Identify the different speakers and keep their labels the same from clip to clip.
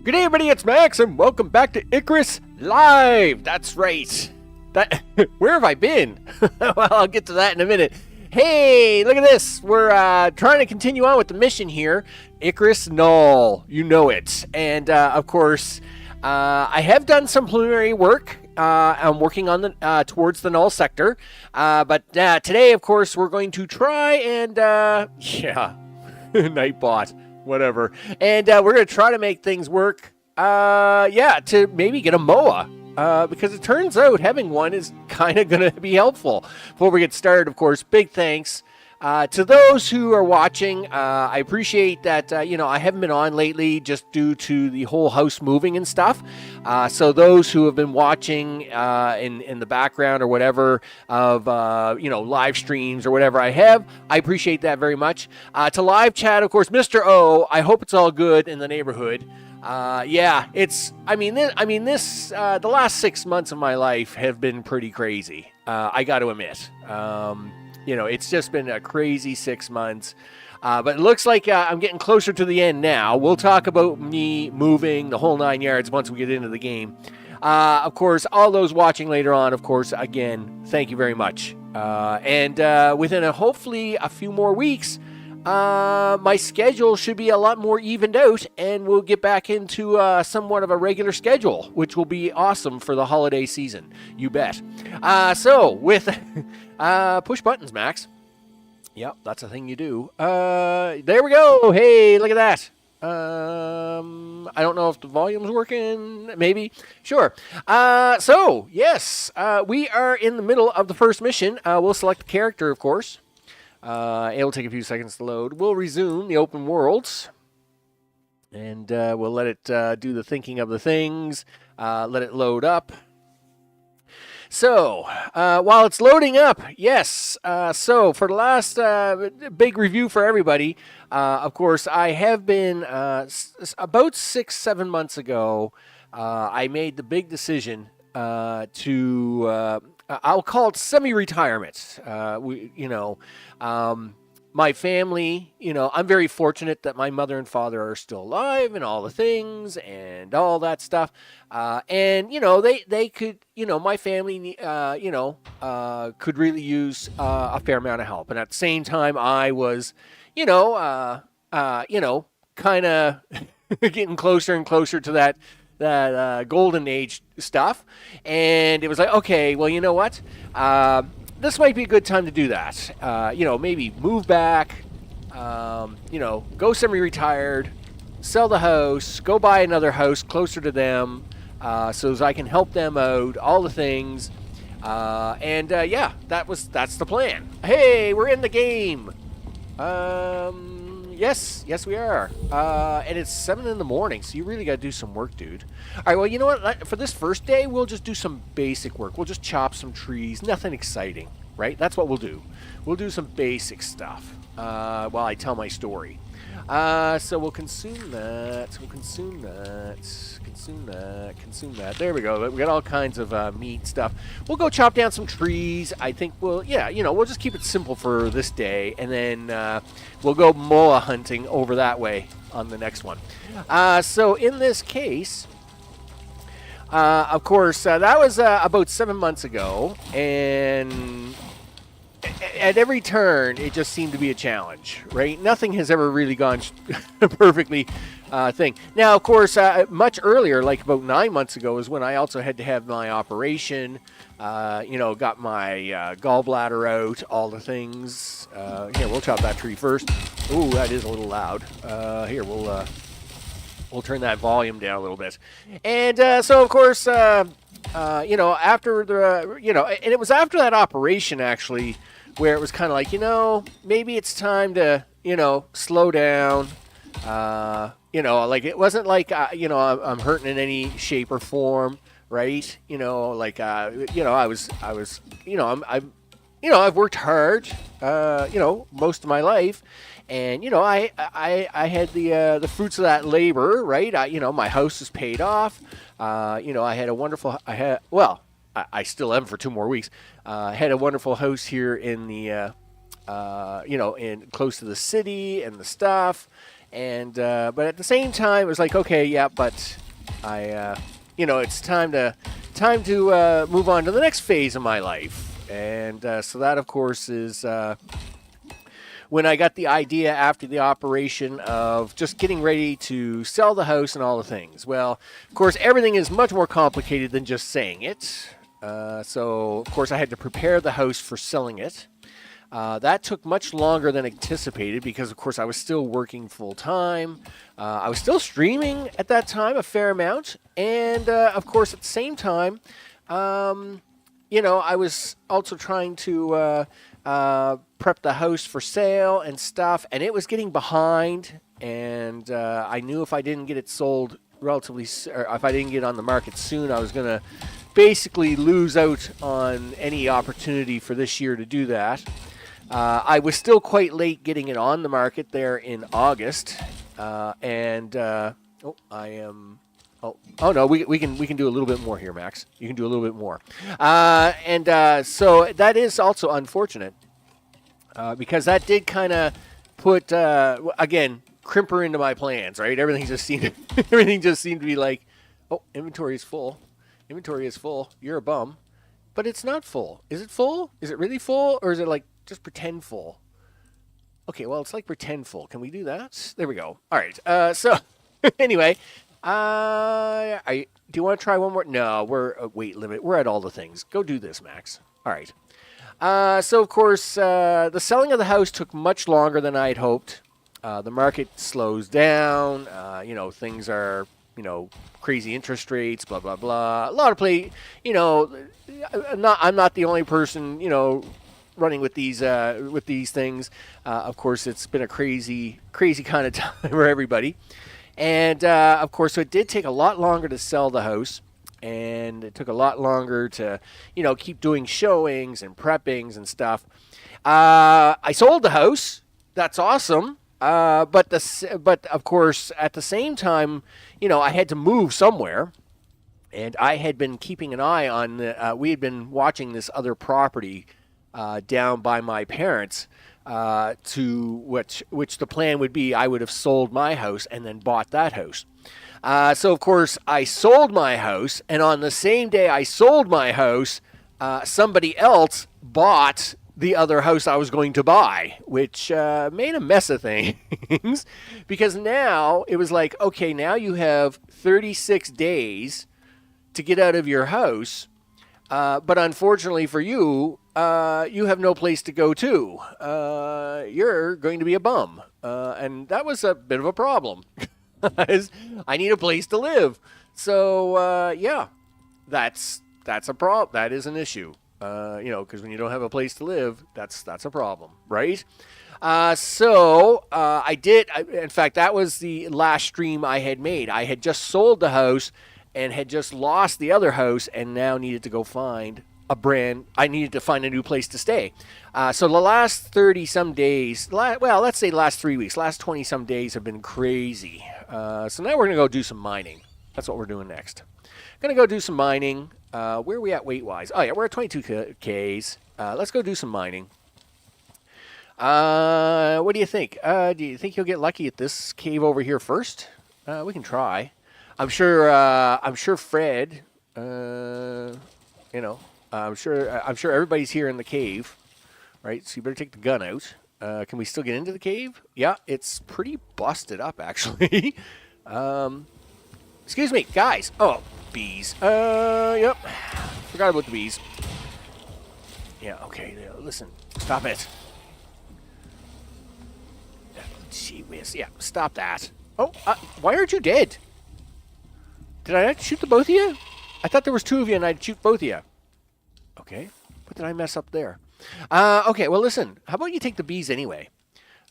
Speaker 1: Good day, everybody, it's Max, and welcome back to Icarus Live! That's right. Where have I been? Well, I'll get to that in a minute. Hey, look at this. We're trying to continue on with the mission here. Icarus NULL. You know it. And, of course, I have done some preliminary work. I'm working on the towards the null sector. But today, of course, we're going to try and, Nightbot. Whatever. And we're going to try to make things work, to maybe get a MOA. Because it turns out having one is kind of going to be helpful. Before we get started, of course, big thanks to those who are watching. I appreciate that, I haven't been on lately just due to the whole house moving and stuff. So those who have been watching in the background or whatever of, live streams or whatever I have, I appreciate that very much. To live chat, of course, Mr. O, I hope it's all good in the neighborhood. The last 6 months of my life have been pretty crazy. I got to admit. It's just been a crazy 6 months. But it looks like I'm getting closer to the end now. We'll talk about me moving the whole 9 yards once we get into the game. Of course, all those watching later on, of course, again, thank you very much. And within hopefully a few more weeks, my schedule should be a lot more evened out, and we'll get back into somewhat of a regular schedule, which will be awesome for the holiday season. You bet. So with push buttons, Max. Yep, that's a thing you do. There we go. Hey, look at that. I don't know if the volume's working. Maybe. Sure. Yes, we are in the middle of the first mission. We'll select the character, of course. It'll take a few seconds to load. We'll resume the open worlds. And we'll let it do the thinking of the things. Let it load up. So, while it's loading up, yes. So, for the last big review for everybody, of course, I have been about 6-7 months ago, I made the big decision to... I'll call it semi-retirement. My family, I'm very fortunate that my mother and father are still alive and all the things and all that stuff. They could, my family, could really use a fair amount of help. And at the same time, I was, kind of getting closer and closer to that golden age stuff. And it was like, okay, well, you know what? This might be a good time to do that. Maybe move back, go semi-retired, sell the house, go buy another house closer to them, so as I can help them out, all the things. That's the plan. Hey, we're in the game. Yes, we are. And it's 7 in the morning, so you really got to do some work, dude. All right, well, you know what? For this first day, we'll just do some basic work. We'll just chop some trees. Nothing exciting, right? That's what we'll do. We'll do some basic stuff while I tell my story. So we'll consume that. Consume that. There we go. We got all kinds of meat stuff. We'll go chop down some trees. I think we'll just keep it simple for this day, and then we'll go moa hunting over that way on the next one. So in this case, of course, that was about 7 months ago, and at every turn, it just seemed to be a challenge, right? Nothing has ever really gone perfectly thing. Now, of course, much earlier, like about 9 months ago, is when I also had to have my operation, got my gallbladder out, all the things. Here, we'll chop that tree first. Ooh, that is a little loud. Here, we'll turn that volume down a little bit. And so, of course, after the, and it was after that operation, actually, where it was kind of like, maybe it's time to, slow down. It wasn't like, I'm hurting in any shape or form, right? I've worked hard, most of my life. And, I had the fruits of that labor, right? My house is paid off. I had a wonderful, I still am for 2 more weeks. I had a wonderful house here in the, in close to the city and the stuff. And but at the same time, it was like, okay, yeah, but it's time to move on to the next phase of my life. And so that, of course, is when I got the idea after the operation of just getting ready to sell the house and all the things. Well, of course, everything is much more complicated than just saying it. So, of course, I had to prepare the house for selling it. That took much longer than anticipated because, of course, I was still working full-time. I was still streaming at that time a fair amount. And, of course, at the same time, I was also trying to prep the house for sale and stuff. And it was getting behind. And I knew if I didn't get it sold relatively, or if I didn't get on the market soon, I was going to basically lose out on any opportunity for this year to do that. I was still quite late getting it on the market there in August, Oh no, we can do a little bit more here, Max. You can do a little bit more, so that is also unfortunate because that did kind of put again crimper into my plans. Right, everything just seemed to be like, oh, inventory is full. Inventory is full. You're a bum, but it's not full. Is it full? Is it really full, or is it like just pretend full? Okay, well, it's like pretend full. Can we do that? There we go. All right. So anyway, do you want to try one more? No, we're weight limit. We're at all the things. Go do this, Max. All right. So of course, the selling of the house took much longer than I had hoped. The market slows down. Things are, crazy interest rates, blah, blah, blah. A lot of I'm not the only person, running with these things. Of course, it's been a crazy kind of time for everybody. And, of course, so it did take a lot longer to sell the house. And it took a lot longer to, keep doing showings and preppings and stuff. I sold the house. That's awesome. But of course, at the same time, I had to move somewhere. And I had been keeping an eye on, we had been watching this other property down by my parents, to which the plan would be I would have sold my house and then bought that house. So, of course, I sold my house, and on the same day I sold my house, somebody else bought the other house I was going to buy, which made a mess of things because now it was like, okay, now you have 36 days to get out of your house, but unfortunately for you, you have no place to go to. You're going to be a bum. And that was a bit of a problem. I need a place to live. So, yeah, that's a problem. That is an issue. Because when you don't have a place to live, that's a problem, right? So I did. In fact, that was the last stream I had made. I had just sold the house and had just lost the other house and now needed to go find I needed to find a new place to stay. So the last 30-some days, let's say last 3 weeks, last 20-some days have been crazy. So now we're going to go do some mining. That's what we're doing next. Going to go do some mining. Where are we at weight-wise? Oh, yeah, we're at 22 Ks. Let's go do some mining. What do you think? Do you think you'll get lucky at this cave over here first? We can try. I'm sure Fred, I'm sure everybody's here in the cave, right? So you better take the gun out. Can we still get into the cave? Yeah, it's pretty busted up, actually. Excuse me, guys. Oh, bees. Yep. Forgot about the bees. Yeah, okay. Listen, stop it. Gee whiz. Yeah, stop that. Oh, why aren't you dead? Did I not shoot the both of you? I thought there was two of you and I'd shoot both of you. Okay. What did I mess up there? Okay, well, listen. How about you take the bees anyway?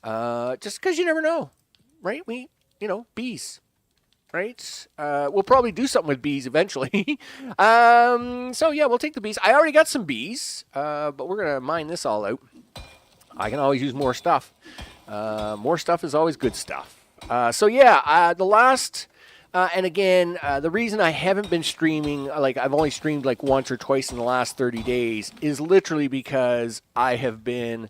Speaker 1: Just because you never know, right? Bees, right? We'll probably do something with bees eventually. So, yeah, we'll take the bees. I already got some bees, but we're going to mine this all out. I can always use more stuff. More stuff is always good stuff. So, yeah, the last... and again, the reason I haven't been streaming, like I've only streamed like once or twice in the last 30 days, is literally because I have been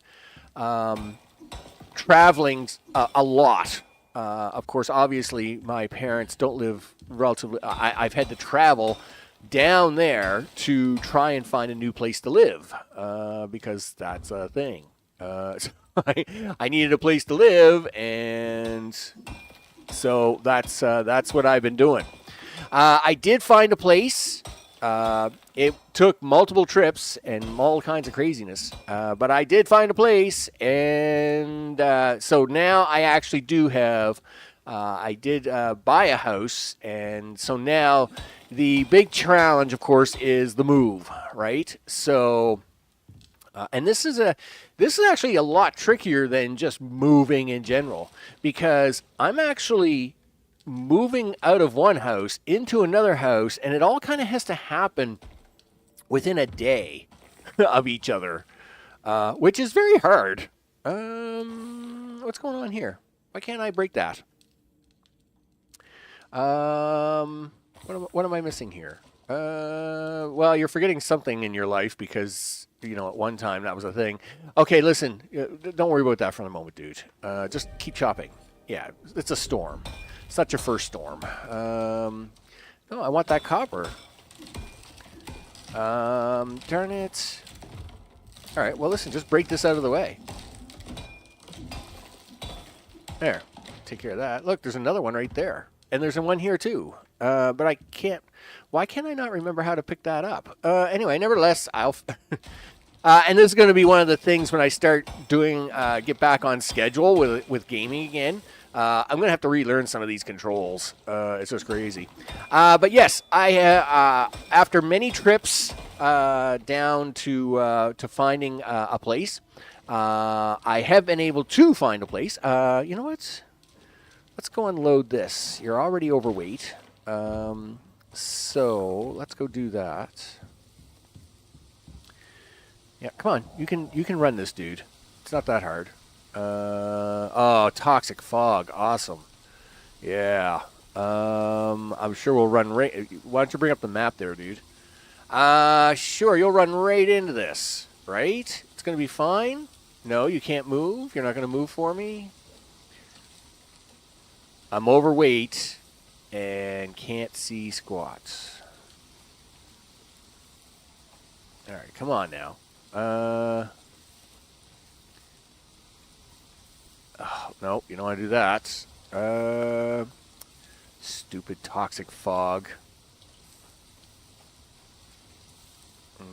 Speaker 1: traveling a lot. of course, obviously, my parents don't live relatively. I've had to travel down there to try and find a new place to live because that's a thing. So I needed a place to live, and so that's what I've been doing. I did find a place. It took multiple trips and all kinds of craziness, but I did find a place, and so now I actually do have. I did buy a house, and so now the big challenge, of course, is the move, right? So, and this is actually a lot trickier than just moving in general because I'm actually moving out of one house into another house, and it all kind of has to happen within a day of each other, which is very hard. What's going on here? Why can't I break that? What am I missing here? Well, you're forgetting something in your life because, at one time that was a thing. Okay, listen, don't worry about that for the moment, dude. Just keep chopping. Yeah, it's a storm. It's not your first storm. No, I want that copper. Darn it. All right, well, listen, just break this out of the way. There. Take care of that. Look, there's another one right there. And there's one here, too. But I can't... Why can't I not remember how to pick that up? Anyway, nevertheless, I'll... and this is going to be one of the things when I start doing... get back on schedule with gaming again. I'm going to have to relearn some of these controls. It's just crazy. But yes, I after many trips down to finding a place, I have been able to find a place. You know what? Let's go unload this. You're already overweight. So let's go do that. Yeah, come on. You can run this, dude. It's not that hard. Oh, toxic fog. Awesome. Yeah. I'm sure we'll run right... Why don't you bring up the map there, dude? Sure, you'll run right into this, right? It's going to be fine? No, you can't move? You're not going to move for me? I'm overweight and can't see squats. All right, come on now. Oh, no, you don't want to do that. Stupid toxic fog.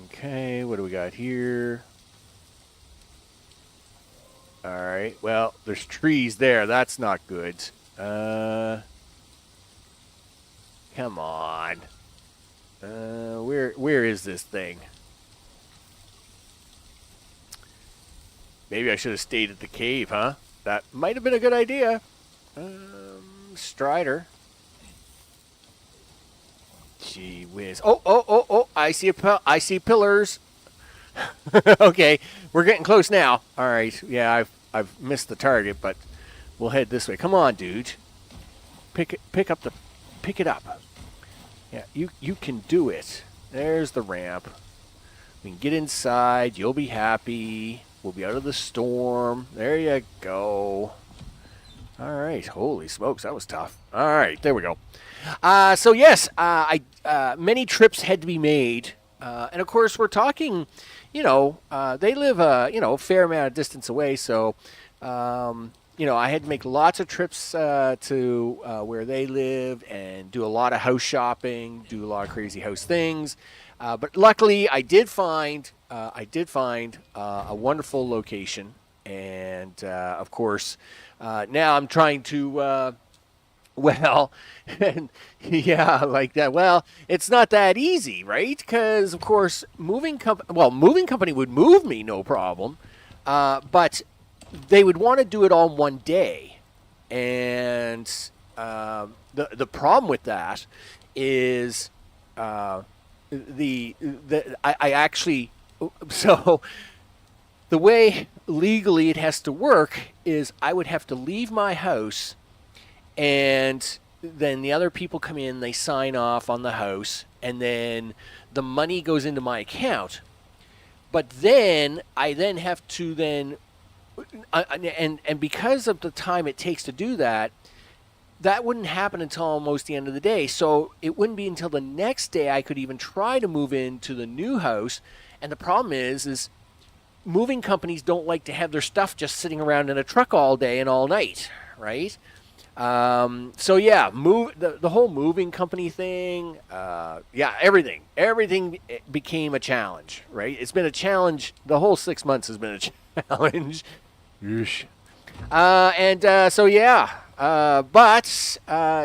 Speaker 1: Okay, what do we got here? All right, well, there's trees there. That's not good. Come on. Where is this thing? Maybe I should have stayed at the cave, huh? That might have been a good idea. Strider. Gee whiz. Oh, I see pillars. Okay, we're getting close now. All right. Yeah, I've missed the target, but we'll head this way. Come on, dude. Pick it up. Yeah, you can do it. There's the ramp. We can get inside. You'll be happy. We'll be out of the storm. There you go. All right. Holy smokes, that was tough. All right, there we go. So yes, many trips had to be made, and of course we're talking. They live a fair amount of distance away, so I had to make lots of trips to where they live and do a lot of house shopping, do a lot of crazy house things. But luckily, I did find a wonderful location, and of course, now I'm trying to. And yeah, like that. Well, it's not that easy, right? Because of course, moving company would move me, no problem, but they would want to do it all in one day, and the problem with that is I actually so the way legally it has to work is I would have to leave my house, and then the other people come in, they sign off on the house, and then the money goes into my account. But then I have to and because of the time it takes to do that, that wouldn't happen until almost the end of the day. So it wouldn't be until the next day I could even try to move into the new house. And the problem is moving companies don't like to have their stuff just sitting around in a truck all day and all night, right? So yeah, the whole moving company thing, yeah, everything became a challenge, right? It's been a challenge. The whole 6 months has been a challenge. So yeah, but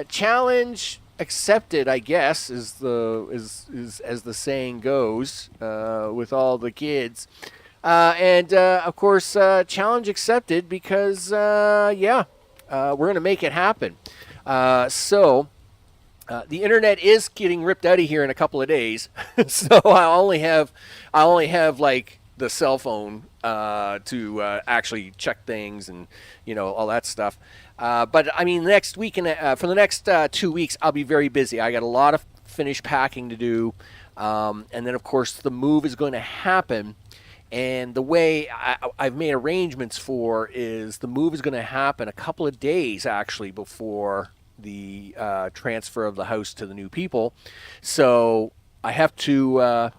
Speaker 1: challenge accepted, I guess, is as the saying goes, with all the kids. Of course, challenge accepted because, yeah, we're going to make it happen. The internet is getting ripped out of here in a couple of days, so I only have like the cell phone to actually check things and all that stuff. But I mean, next week and for the next 2 weeks, I'll be very busy. I got a lot of finished packing to do, and then of course the move is going to happen. And the way I've made arrangements for is the move is going to happen a couple of days actually before the transfer of the house to the new people. So I have to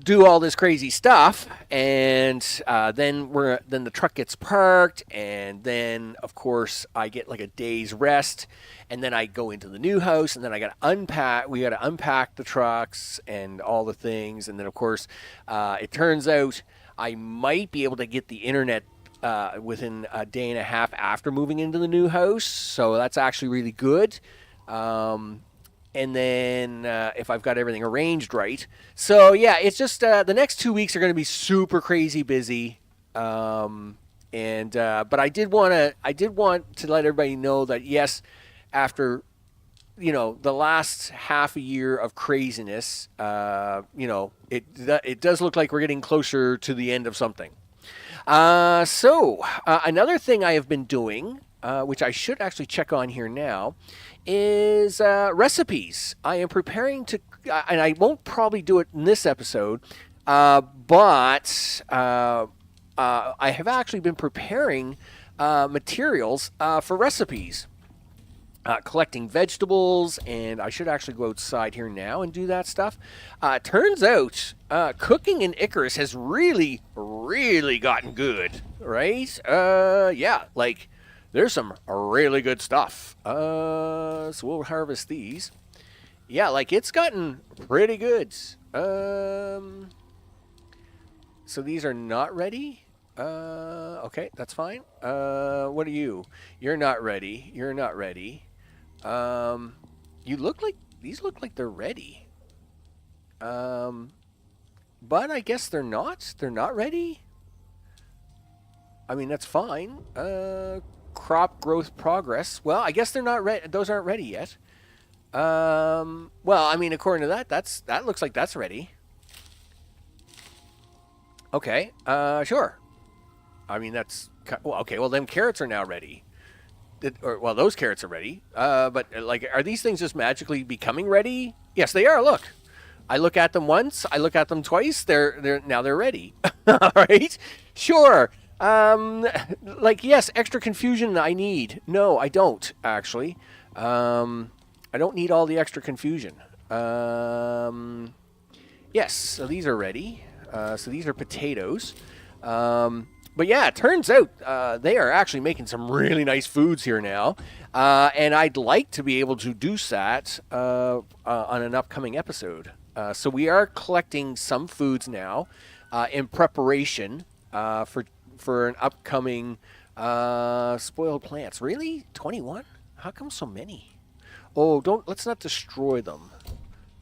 Speaker 1: do all this crazy stuff, and then the truck gets parked, and then of course I get like a day's rest, and then I go into the new house, and then I got to unpack. We got to unpack the trucks and all the things, and then of course it turns out I might be able to get the internet within a day and a half after moving into the new house, so that's actually really good. And then if I've got everything arranged right. So yeah, it's just the next 2 weeks are going to be super crazy busy. But I did want to let everybody know that yes, after the last half a year of craziness, it does look like we're getting closer to the end of something. Another thing I have been doing, which I should actually check on here now, is recipes. I am preparing to, and I won't probably do it in this episode, but I have actually been preparing materials for recipes. Collecting vegetables, and I should actually go outside here now and do that stuff. Turns out cooking in Icarus has really, really gotten good, right? Yeah, like there's some really good stuff. So we'll harvest these. Yeah, like it's gotten pretty good. So these are not ready. Okay, that's fine. What are you? You're not ready. You're not ready. These look like they're ready. But I guess they're not. They're not ready. I mean, that's fine. Crop growth progress. Well, I guess they're not ready. Those aren't ready yet. Well, I mean, according to that looks like that's ready. Okay. Sure. I mean, that's well. Okay. Well, them carrots are now ready. Those carrots are ready. But like, are these things just magically becoming ready? Yes, they are. Look, I look at them once. I look at them twice. They're ready. All right. Sure. Like, yes, extra confusion I need. No, I don't actually. I don't need all the extra confusion. Yes. So these are ready. So these are potatoes. But yeah, it turns out they are actually making some really nice foods here now. And I'd like to be able to do that on an upcoming episode. So we are collecting some foods now in preparation for an upcoming spoiled plants. Really? 21? How come so many? Oh, let's not destroy them.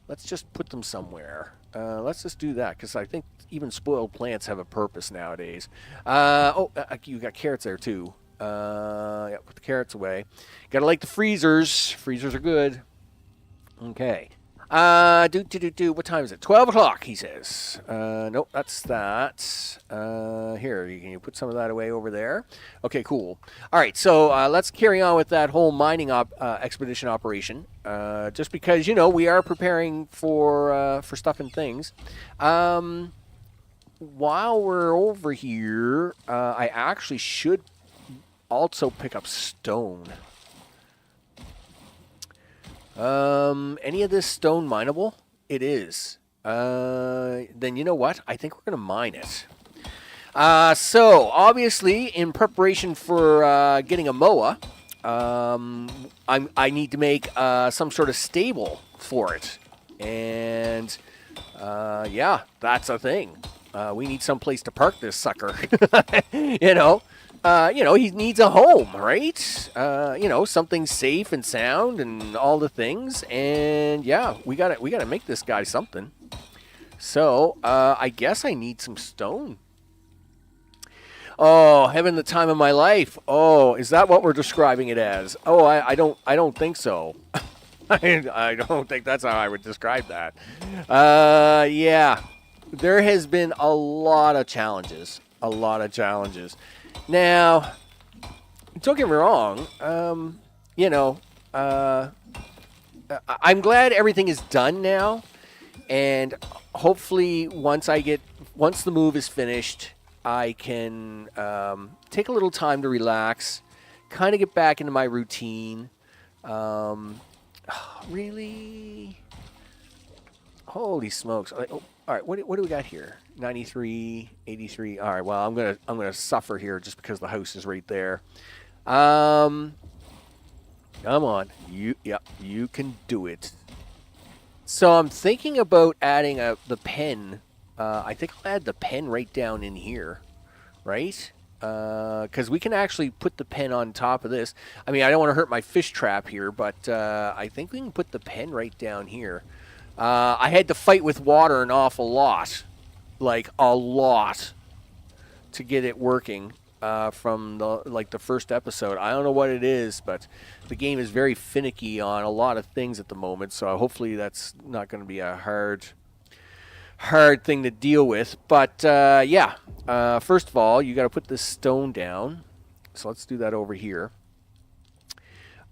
Speaker 1: Let's just put them somewhere. Let's just do that, because I think even spoiled plants have a purpose nowadays. You got carrots there too. Yeah, put the carrots away. Gotta like the freezers. Freezers are good. Okay. What time is it? 12 o'clock, he says. Nope, that's that. Here, can you put some of that away over there? Okay, cool. All right, so let's carry on with that whole mining expedition operation. Just because, we are preparing for stuff and things. While we're over here, I actually should also pick up stone. Any of this stone mineable? It is. Then you know what? I think we're going to mine it. So, obviously, in preparation for getting a MOA, I need to make some sort of stable for it. And, yeah, that's a thing. We need some place to park this sucker. You know, he needs a home, right? Something safe and sound and all the things. And yeah, we gotta make this guy something. So I guess I need some stone. Oh, having the time of my life. Oh, is that what we're describing it as? Oh, I don't think so. I don't think that's how I would describe that. Yeah. There has been a lot of challenges. Now, don't get me wrong. I'm glad everything is done now, and hopefully once the move is finished, I can take a little time to relax, kind of get back into my routine. Really? Holy smokes! All right, what do we got here? 93, 83. All right, well, I'm gonna suffer here just because the house is right there. Come on, you can do it. So I'm thinking about adding the pen. I think I'll add the pen right down in here, right? Because we can actually put the pen on top of this. I mean, I don't want to hurt my fish trap here, but I think we can put the pen right down here. I had to fight with water an awful lot, like a lot, to get it working from the first episode. I don't know what it is, but the game is very finicky on a lot of things at the moment. So hopefully that's not going to be a hard thing to deal with. But yeah, first of all, you got to put this stone down. So let's do that over here.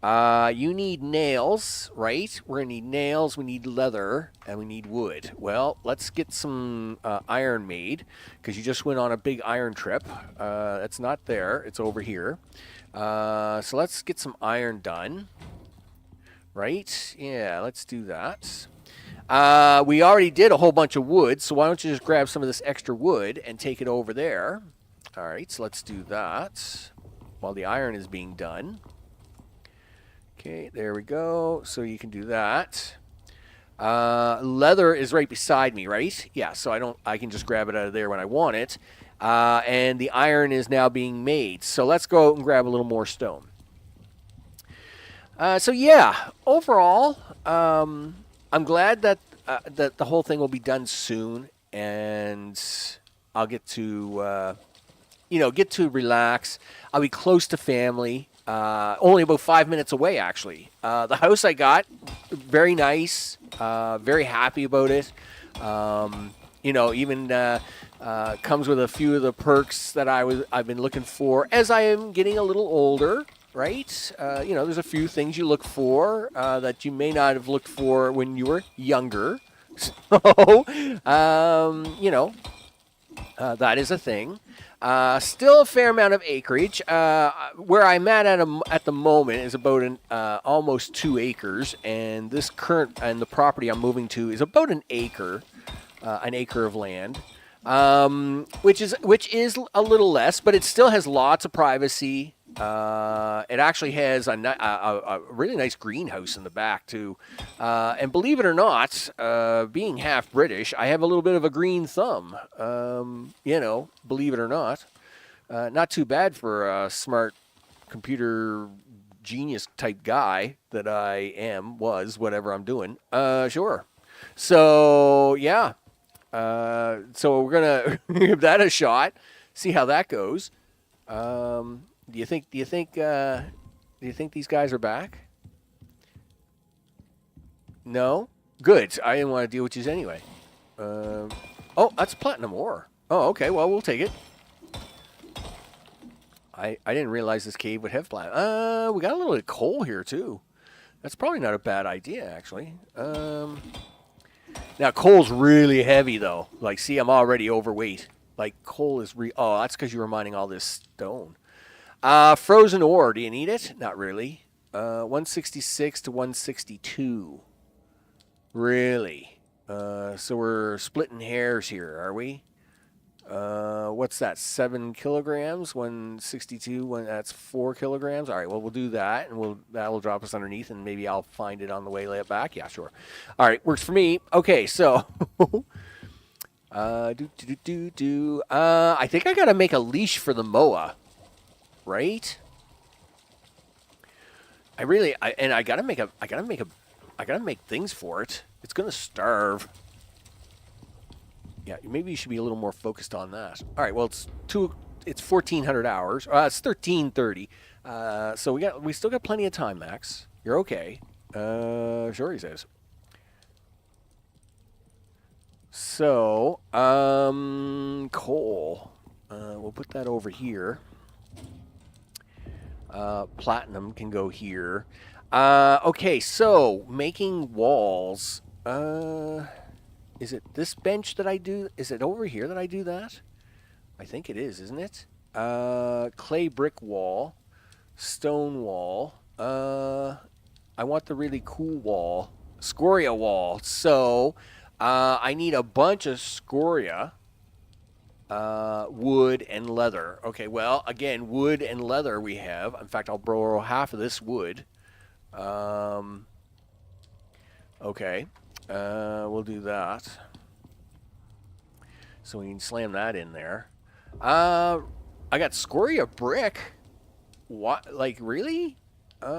Speaker 1: You need nails, right? We're going to need nails, we need leather, and we need wood. Well, let's get some iron made, because you just went on a big iron trip. It's not there, it's over here. So let's get some iron done. Right? Yeah, let's do that. We already did a whole bunch of wood, so why don't you just grab some of this extra wood and take it over there. All right, so let's do that while the iron is being done. Okay, there we go. So you can do that. Leather is right beside me, right? Yeah, so I can just grab it out of there when I want it. And the iron is now being made. So let's go out and grab a little more stone. So yeah, overall, I'm glad that the whole thing will be done soon, and I'll get to relax. I'll be close to family. Only about 5 minutes away, actually. The house I got, very nice. Very happy about it. Even comes with a few of the perks that I've been looking for as I am getting a little older, right? There's a few things you look for that you may not have looked for when you were younger. So, that is a thing. Still a fair amount of acreage. Where I'm at the moment is about almost 2 acres, and the property I'm moving to is about an acre of land, which is a little less, but it still has lots of privacy. It actually has a really nice greenhouse in the back too, and believe it or not, being half British, I have a little bit of a green thumb. Believe it or not, not too bad for a smart computer genius type guy that I was, whatever I'm doing. Sure. So yeah, so we're gonna give that a shot, see how that goes. Do you think these guys are back? No? Good. I didn't want to deal with you anyway. Oh, that's platinum ore. Oh, okay. Well, we'll take it. I didn't realize this cave would have platinum. We got a little bit of coal here, too. That's probably not a bad idea, actually. Now, coal's really heavy, though. See, I'm already overweight. Coal is oh, that's because you were mining all this stone. Frozen ore, do you need it? Not really. 166 to 162. Really? So we're splitting hairs here, are we? What's that? 7 kilograms? 162. That's 4 kilograms. All right. Well, we'll do that, and that'll drop us underneath, and maybe I'll find it on the way back. Yeah, sure. All right, works for me. Okay, so I think I gotta make a leash for the moa, right? I gotta make things for it. It's gonna starve. Yeah, maybe you should be a little more focused on that. All right, well, it's 1,400 hours. It's 1330. So we still got plenty of time, Max. You're okay. Sure, he says. So, coal. We'll put that over here. Platinum can go here. Okay, so making walls. Is it this bench that I do? Is it over here that I do that? I think it is, isn't it? Clay brick wall, stone wall. I want the really cool wall, scoria wall. So I need a bunch of scoria, wood, and leather. Okay, well, again, wood and leather we have. In fact, I'll borrow half of this wood. Okay. We'll do that. So we can slam that in there. I got scoria brick. What? Like, really? What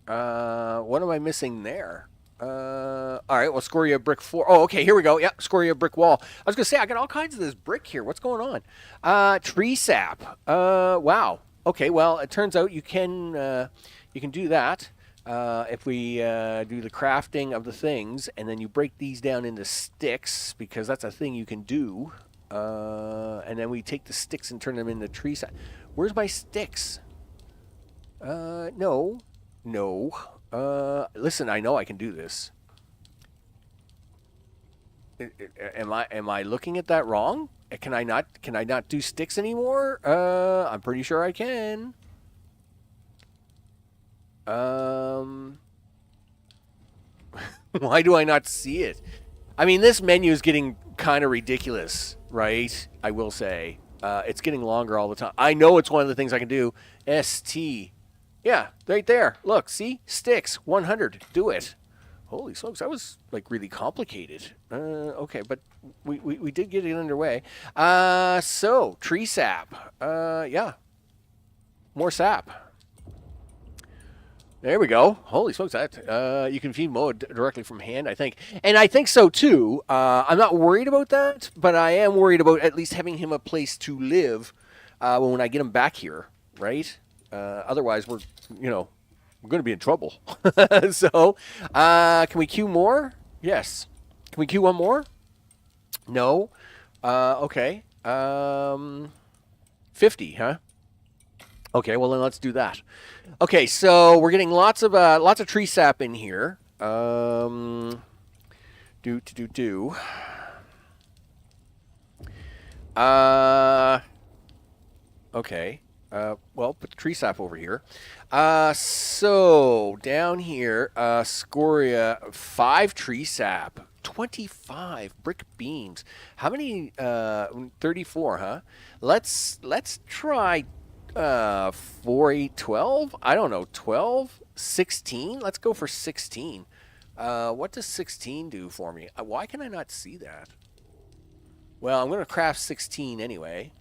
Speaker 1: am I missing there? All right, well, scoria brick 4. Oh, okay, here we go. Yeah, scoria brick wall. I was going to say, I got all kinds of this brick here. What's going on? Tree sap. Wow. Okay, well, it turns out you can do that. If we do the crafting of the things, and then you break these down into sticks, because that's a thing you can do, and then we take the sticks and turn them into tree sap. Where's my sticks? No. Listen, I know I can do this. Am I looking at that wrong? Can I not do sticks anymore? I'm pretty sure I can. Why do I not see it? I mean, this menu is getting kind of ridiculous, right? I will say. It's getting longer all the time. I know it's one of the things I can do. ST. Yeah, right there. Look, see? Sticks, 100. Do it. Holy smokes, that was, like, really complicated. Okay, but we did get it underway. So, tree sap. Yeah. More sap. There we go. Holy smokes, that you can feed Moa directly from hand, I think. And I think so, too. I'm not worried about that, but I am worried about at least having him a place to live when I get him back here, right? Otherwise, we're going to be in trouble. So, can we queue more? Yes. Can we queue one more? No. Okay. 50, huh? Okay, well then let's do that. Okay, so we're getting lots of tree sap in here. Okay. Well, put the tree sap over here. So down here, scoria 5 tree sap, 25 brick beams. How many? 34, huh? Let's try. 4, 8, 12? I don't know, 12? 16? Let's go for 16. What does 16 do for me? Why can I not see that? Well, I'm going to craft 16 anyway.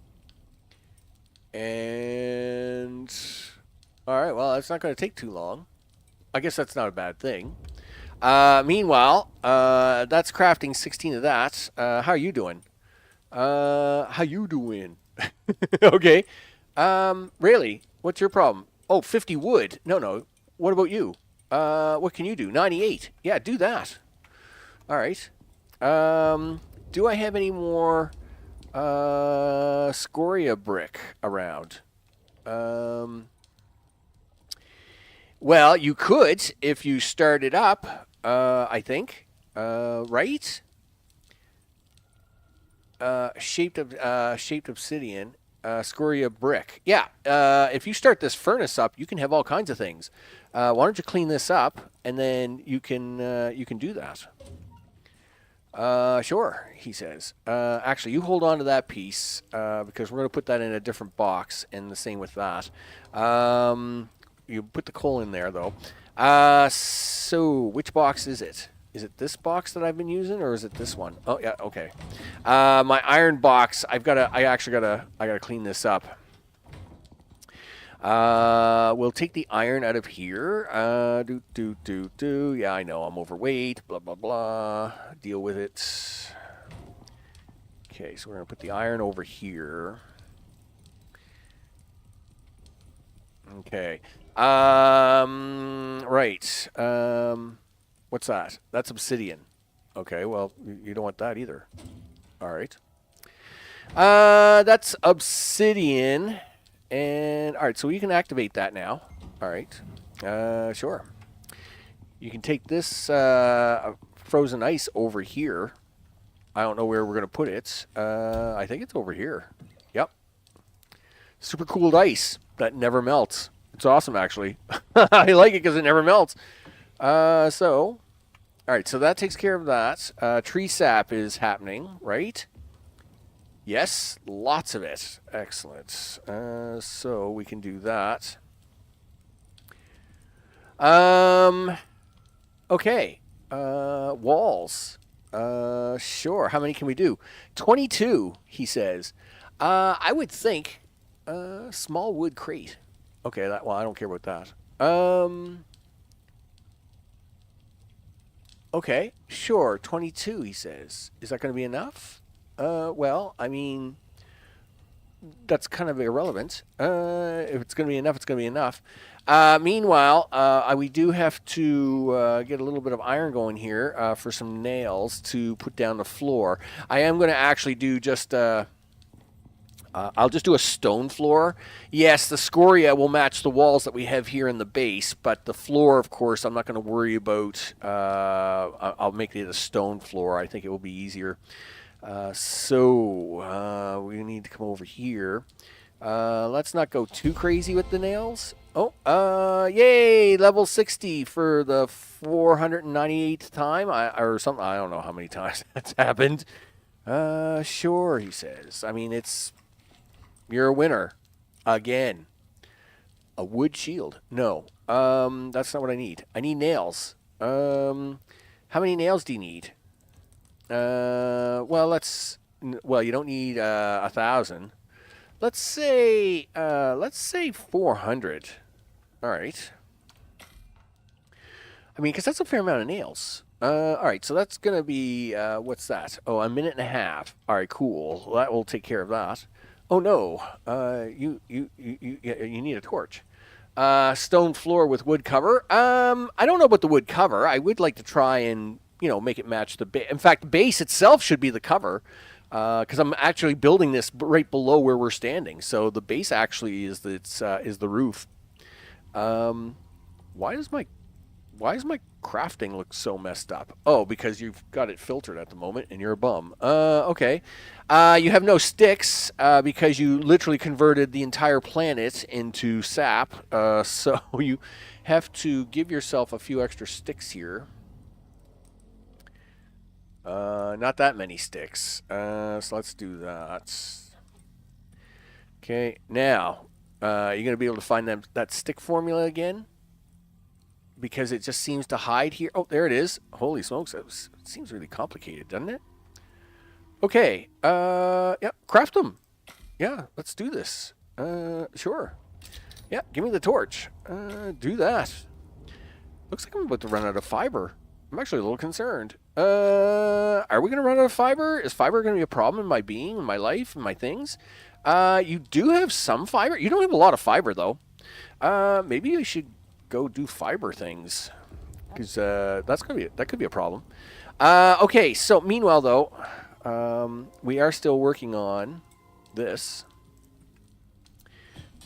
Speaker 1: And... Alright, well, that's not going to take too long. I guess that's not a bad thing. Meanwhile, that's crafting 16 of that. How are you doing? How you doing? Okay. Really? What's your problem? Oh, 50 wood. No. What about you? What can you do? 98. Yeah, do that. All right. Do I have any more scoria brick around? Well, you could if you start it up, I think. Right? shaped obsidian, scoria brick. Yeah. If you start this furnace up, you can have all kinds of things. Why don't you clean this up, and then you can do that. Sure, he says. Actually, you hold on to that piece because we're going to put that in a different box, and the same with that. You put the coal in there, though. So which box is it? Is it this box that I've been using, or is it this one? Oh yeah, okay. My iron box. I gotta clean this up. We'll take the iron out of here. Yeah, I know I'm overweight. Blah blah blah. Deal with it. Okay, so we're gonna put the iron over here. Okay. Right. What's that? That's obsidian. Okay, well, you don't want that either. All right. That's obsidian. And, all right, so you can activate that now. All right. Sure. You can take this frozen ice over here. I don't know where we're going to put it. I think it's over here. Yep. Super cooled ice that never melts. It's awesome, actually. I like it because it never melts. All right, so that takes care of that. Tree sap is happening, right? Yes, lots of it. Excellent. So we can do that. Okay. Walls. Sure. How many can we do? 22, he says. I would think small wood crate. Okay, well, I don't care about that. Okay, sure, 22, he says. Is that going to be enough? Well, I mean, that's kind of irrelevant. If it's going to be enough, it's going to be enough. Meanwhile, we do have to get a little bit of iron going here for some nails to put down the floor. I am going to actually do just... I'll just do a stone floor. Yes, the scoria will match the walls that we have here in the base, but the floor, of course, I'm not going to worry about. I'll make it a stone floor. I think it will be easier. So we need to come over here. Let's not go too crazy with the nails. Oh, yay, level 60 for the 498th time, or something. I don't know how many times that's happened. Sure, he says. I mean, you're a winner. Again. A wood shield. No. That's not what I need. I need nails. How many nails do you need? Well, you don't need 1,000. Let's say 400. All right. I mean, because that's a fair amount of nails. All right, so that's going to be, what's that? Oh, a minute and a half. All right, cool. Well, that will take care of that. Oh no, you need a torch. Stone floor with wood cover. I don't know about the wood cover. I would like to try and make it match the base. In fact, the base itself should be the cover, because I'm actually building this right below where we're standing. So the base actually is the roof. Why does my crafting look so messed up? Oh, because you've got it filtered at the moment and you're a bum. Okay. You have no sticks because you literally converted the entire planet into sap. So you have to give yourself a few extra sticks here. Not that many sticks. So let's do that. Okay. Now, you're going to be able to find that stick formula again? Because it just seems to hide here. Oh, there it is. Holy smokes. It seems really complicated, doesn't it? Okay. Yeah, craft them. Yeah, let's do this. Sure. Yeah, give me the torch. Do that. Looks like I'm about to run out of fiber. I'm actually a little concerned. Are we going to run out of fiber? Is fiber going to be a problem in my being, in my life, in my things? You do have some fiber. You don't have a lot of fiber, though. Maybe I should go do fiber things, because that could be a problem. Okay, so meanwhile though, we are still working on this.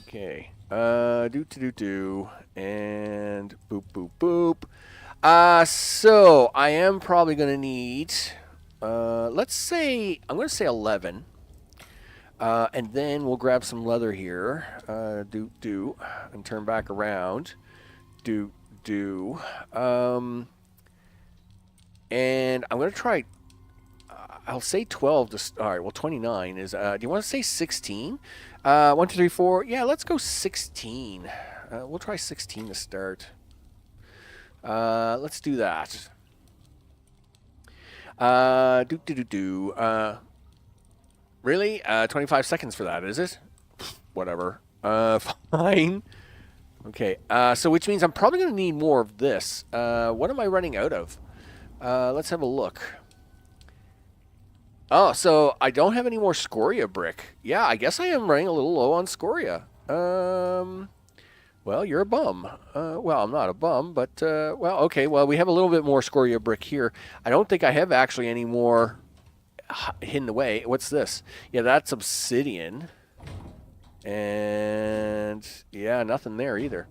Speaker 1: Okay, do and boop boop boop. So I am probably going to need Let's say, I'm going to say 11. And then we'll grab some leather here. And turn back around. And I'm going to try, I'll say 12 to, all right, well, 29 is, do you want to say 16? 1, 2, 3, 4. Yeah, let's go 16. We'll try 16 to start. Let's do that. Really? 25 seconds for that, is it? Whatever. Fine. Okay, so which means I'm probably going to need more of this. What am I running out of? Let's have a look. Oh, so I don't have any more scoria brick. Yeah, I guess I am running a little low on scoria. Well, you're a bum. Well, I'm not a bum, but, well, okay. Well, we have a little bit more scoria brick here. I don't think I have actually any more hidden away. What's this? Yeah, that's obsidian. And, yeah, nothing there either.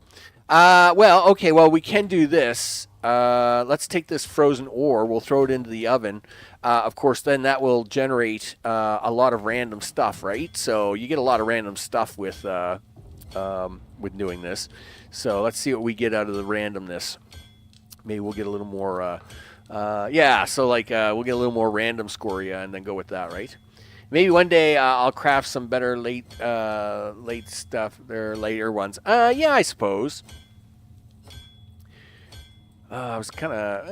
Speaker 1: Well, okay, well, we can do this. Let's take this frozen ore. We'll throw it into the oven. Of course, then that will generate a lot of random stuff, right? So you get a lot of random stuff with doing this. So let's see what we get out of the randomness. Maybe we'll get a little more, yeah, so like we'll get a little more random scoria and then go with that, right? Maybe one day I'll craft some better late stuff, or later ones. Yeah, I suppose. I was kind of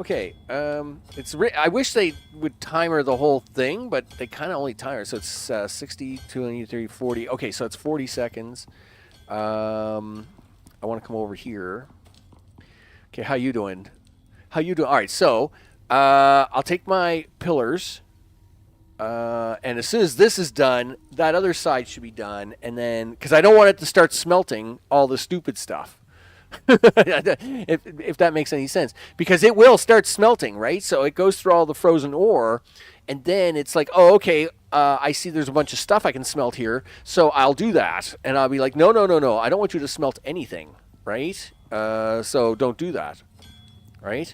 Speaker 1: okay. I wish they would timer the whole thing, but they kind of only timer. So it's 60, 20, 30, 40. Okay, so it's 40 seconds. I want to come over here. Okay, how you doing? How you doing? All right, so I'll take my pillars. And as soon as this is done, that other side should be done. And then, because I don't want it to start smelting all the stupid stuff. if that makes any sense. Because it will start smelting, right? So it goes through all the frozen ore. And then it's like, oh, okay, I see there's a bunch of stuff I can smelt here. So I'll do that. And I'll be like, no. I don't want you to smelt anything, right? So don't do that, right?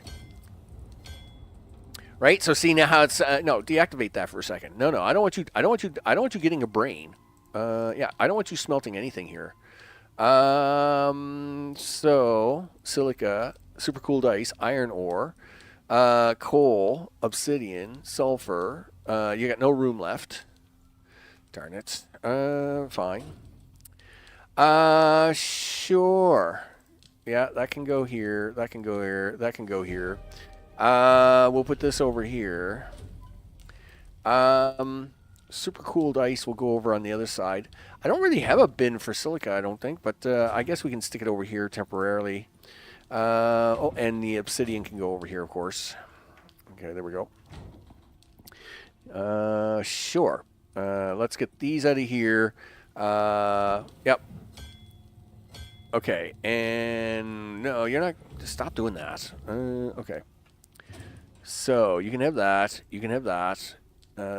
Speaker 1: Right. So see now how it's no. Deactivate that for a second. No. I don't want you. I don't want you getting a brain. Yeah. I don't want you smelting anything here. So silica, super cool dice, iron ore, coal, obsidian, sulfur. You got no room left. Darn it. Fine. Sure. Yeah, that can go here. That can go here. That can go here. We'll put this over here. Super cool dice will go over on the other side. I don't really have a bin for silica, I don't think, but I guess we can stick it over here temporarily. Oh, and the obsidian can go over here, of course. Okay, there we go. Sure. Let's get these out of here. Yep. Okay, and no, you're not. Stop doing that. Okay. So you can have that. You can have that.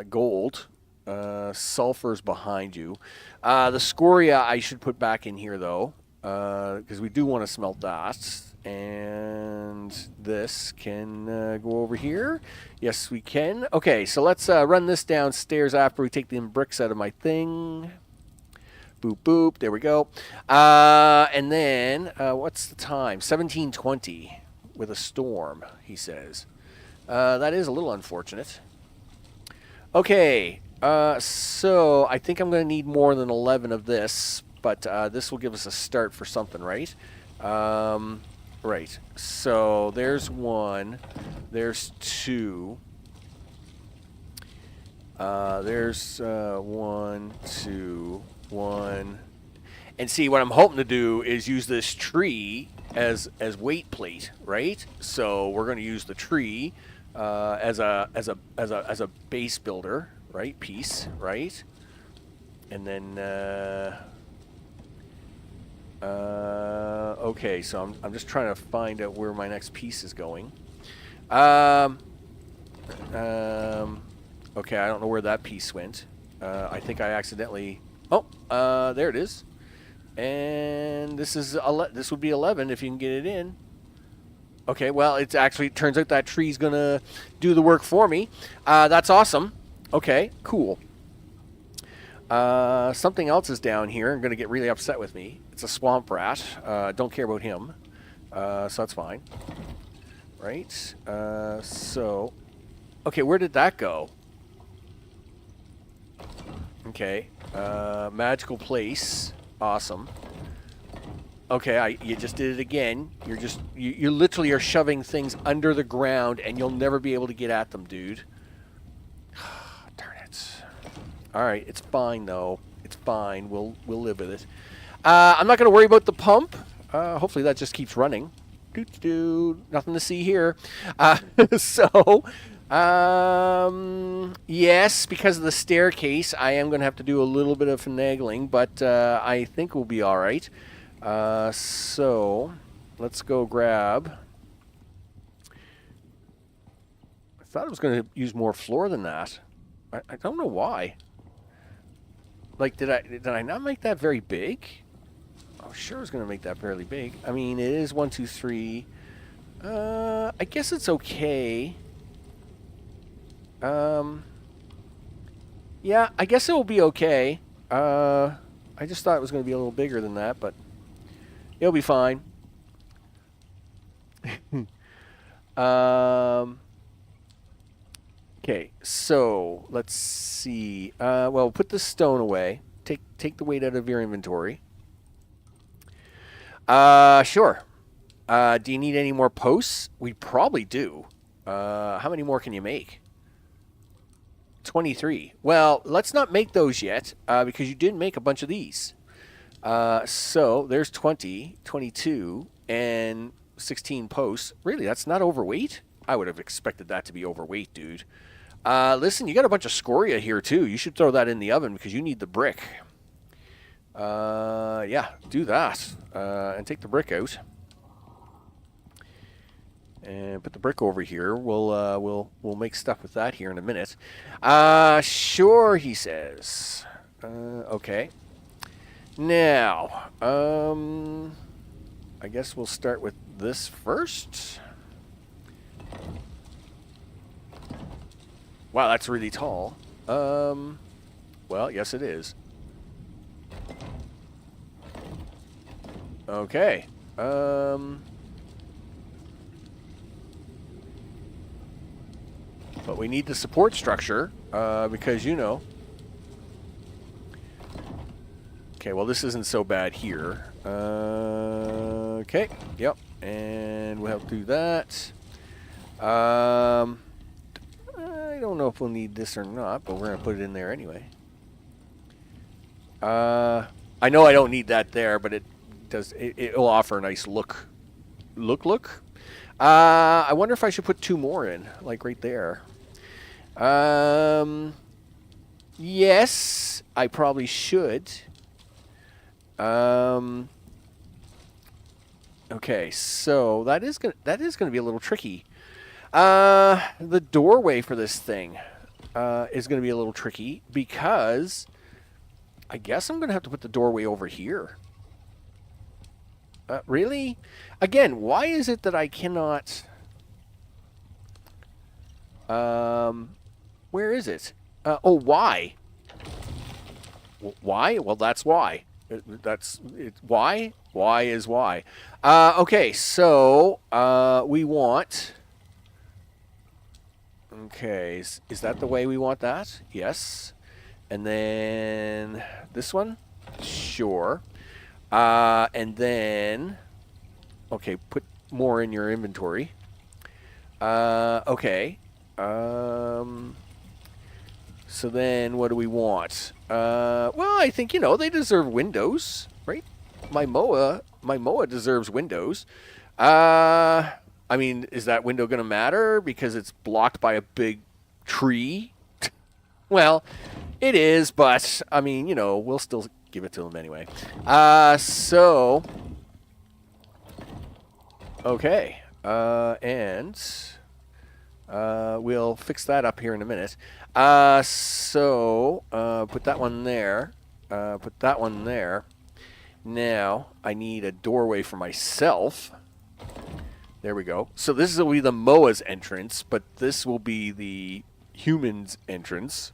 Speaker 1: Gold. Sulfur's behind you. The scoria I should put back in here though, because we do want to smelt that. And this can go over here. Yes, we can. Okay, so let's run this downstairs after we take the bricks out of my thing. Boop, boop. There we go. And then, what's the time? 17:20 with a storm, he says. That is a little unfortunate. Okay, so I think I'm going to need more than 11 of this, but this will give us a start for something, right? Right. So there's one. There's two. There's 1, 2, 1. And see, what I'm hoping to do is use this tree as weight plate, right? So we're going to use the tree as a base builder, right? Piece, right? And then okay, so I'm just trying to find out where my next piece is going. Okay, I don't know where that piece went. I think I accidentally. Oh, there it is. And this is this would be 11 if you can get it in. Okay, well, it turns out that tree's going to do the work for me. That's awesome. Okay, cool. Something else is down here. I'm going to get really upset with me. It's a swamp rat. Don't care about him. So that's fine. Right? So... Okay, where did that go? Okay. Magical place. Awesome. Okay, you just did it again. You literally are shoving things under the ground, and you'll never be able to get at them, dude. Darn it. All right, it's fine though. It's fine. We'll live with it. I'm not going to worry about the pump. Hopefully that just keeps running. Nothing to see here. Yes, because of the staircase, I am going to have to do a little bit of finagling, but I think we'll be all right. So let's go grab. I thought I was going to use more floor than that. I don't know why. Like, did I not make that very big? Oh, sure, I was going to make that fairly big. I mean, it is 1, 2, 3. I guess it's okay. Yeah, I guess it will be okay. I just thought it was going to be a little bigger than that, but it'll be fine. Okay, so let's see. Well, put the stone away. Take the weight out of your inventory. Sure. Do you need any more posts? We probably do. How many more can you make? 23. Well, let's not make those yet, because you did make a bunch of these. So there's 20, 22, and 16 posts. Really, that's not overweight? I would have expected that to be overweight, dude. Listen, you got a bunch of scoria here, too. You should throw that in the oven because you need the brick. Yeah, do that. And take the brick out. And put the brick over here. We'll make stuff with that here in a minute. Sure, he says. Okay. Now, I guess we'll start with this first. Wow, that's really tall. Well, yes, it is. Okay. But we need the support structure, because, you know. Okay, well, this isn't so bad here. Okay, yep. And we'll have to do that. I don't know if we'll need this or not, but we're going to put it in there anyway. I know I don't need that there, but it'll offer a nice look. I wonder if I should put 2 more in, like right there. Yes, I probably should. Okay, so that is gonna be a little tricky. The doorway for this thing is gonna be a little tricky because I guess I'm gonna have to put the doorway over here. Really? Again, why is it that I cannot... where is it? Oh, why? Why? Well, that's why. Why? Why is why. Okay, so we want... Okay, is that the way we want that? Yes. And then this one? Sure. And then... Okay, put more in your inventory. Okay. So then what do we want? Well, I think, you know, they deserve windows, right? My Moa deserves windows. I mean, is that window going to matter because it's blocked by a big tree? Well, it is, but, I mean, you know, we'll still give it to them anyway. So... Okay, and we'll fix that up here in a minute. So put that one there. Put that one there. Now I need a doorway for myself. There we go. So this will be the Moa's entrance, but this will be the humans' entrance.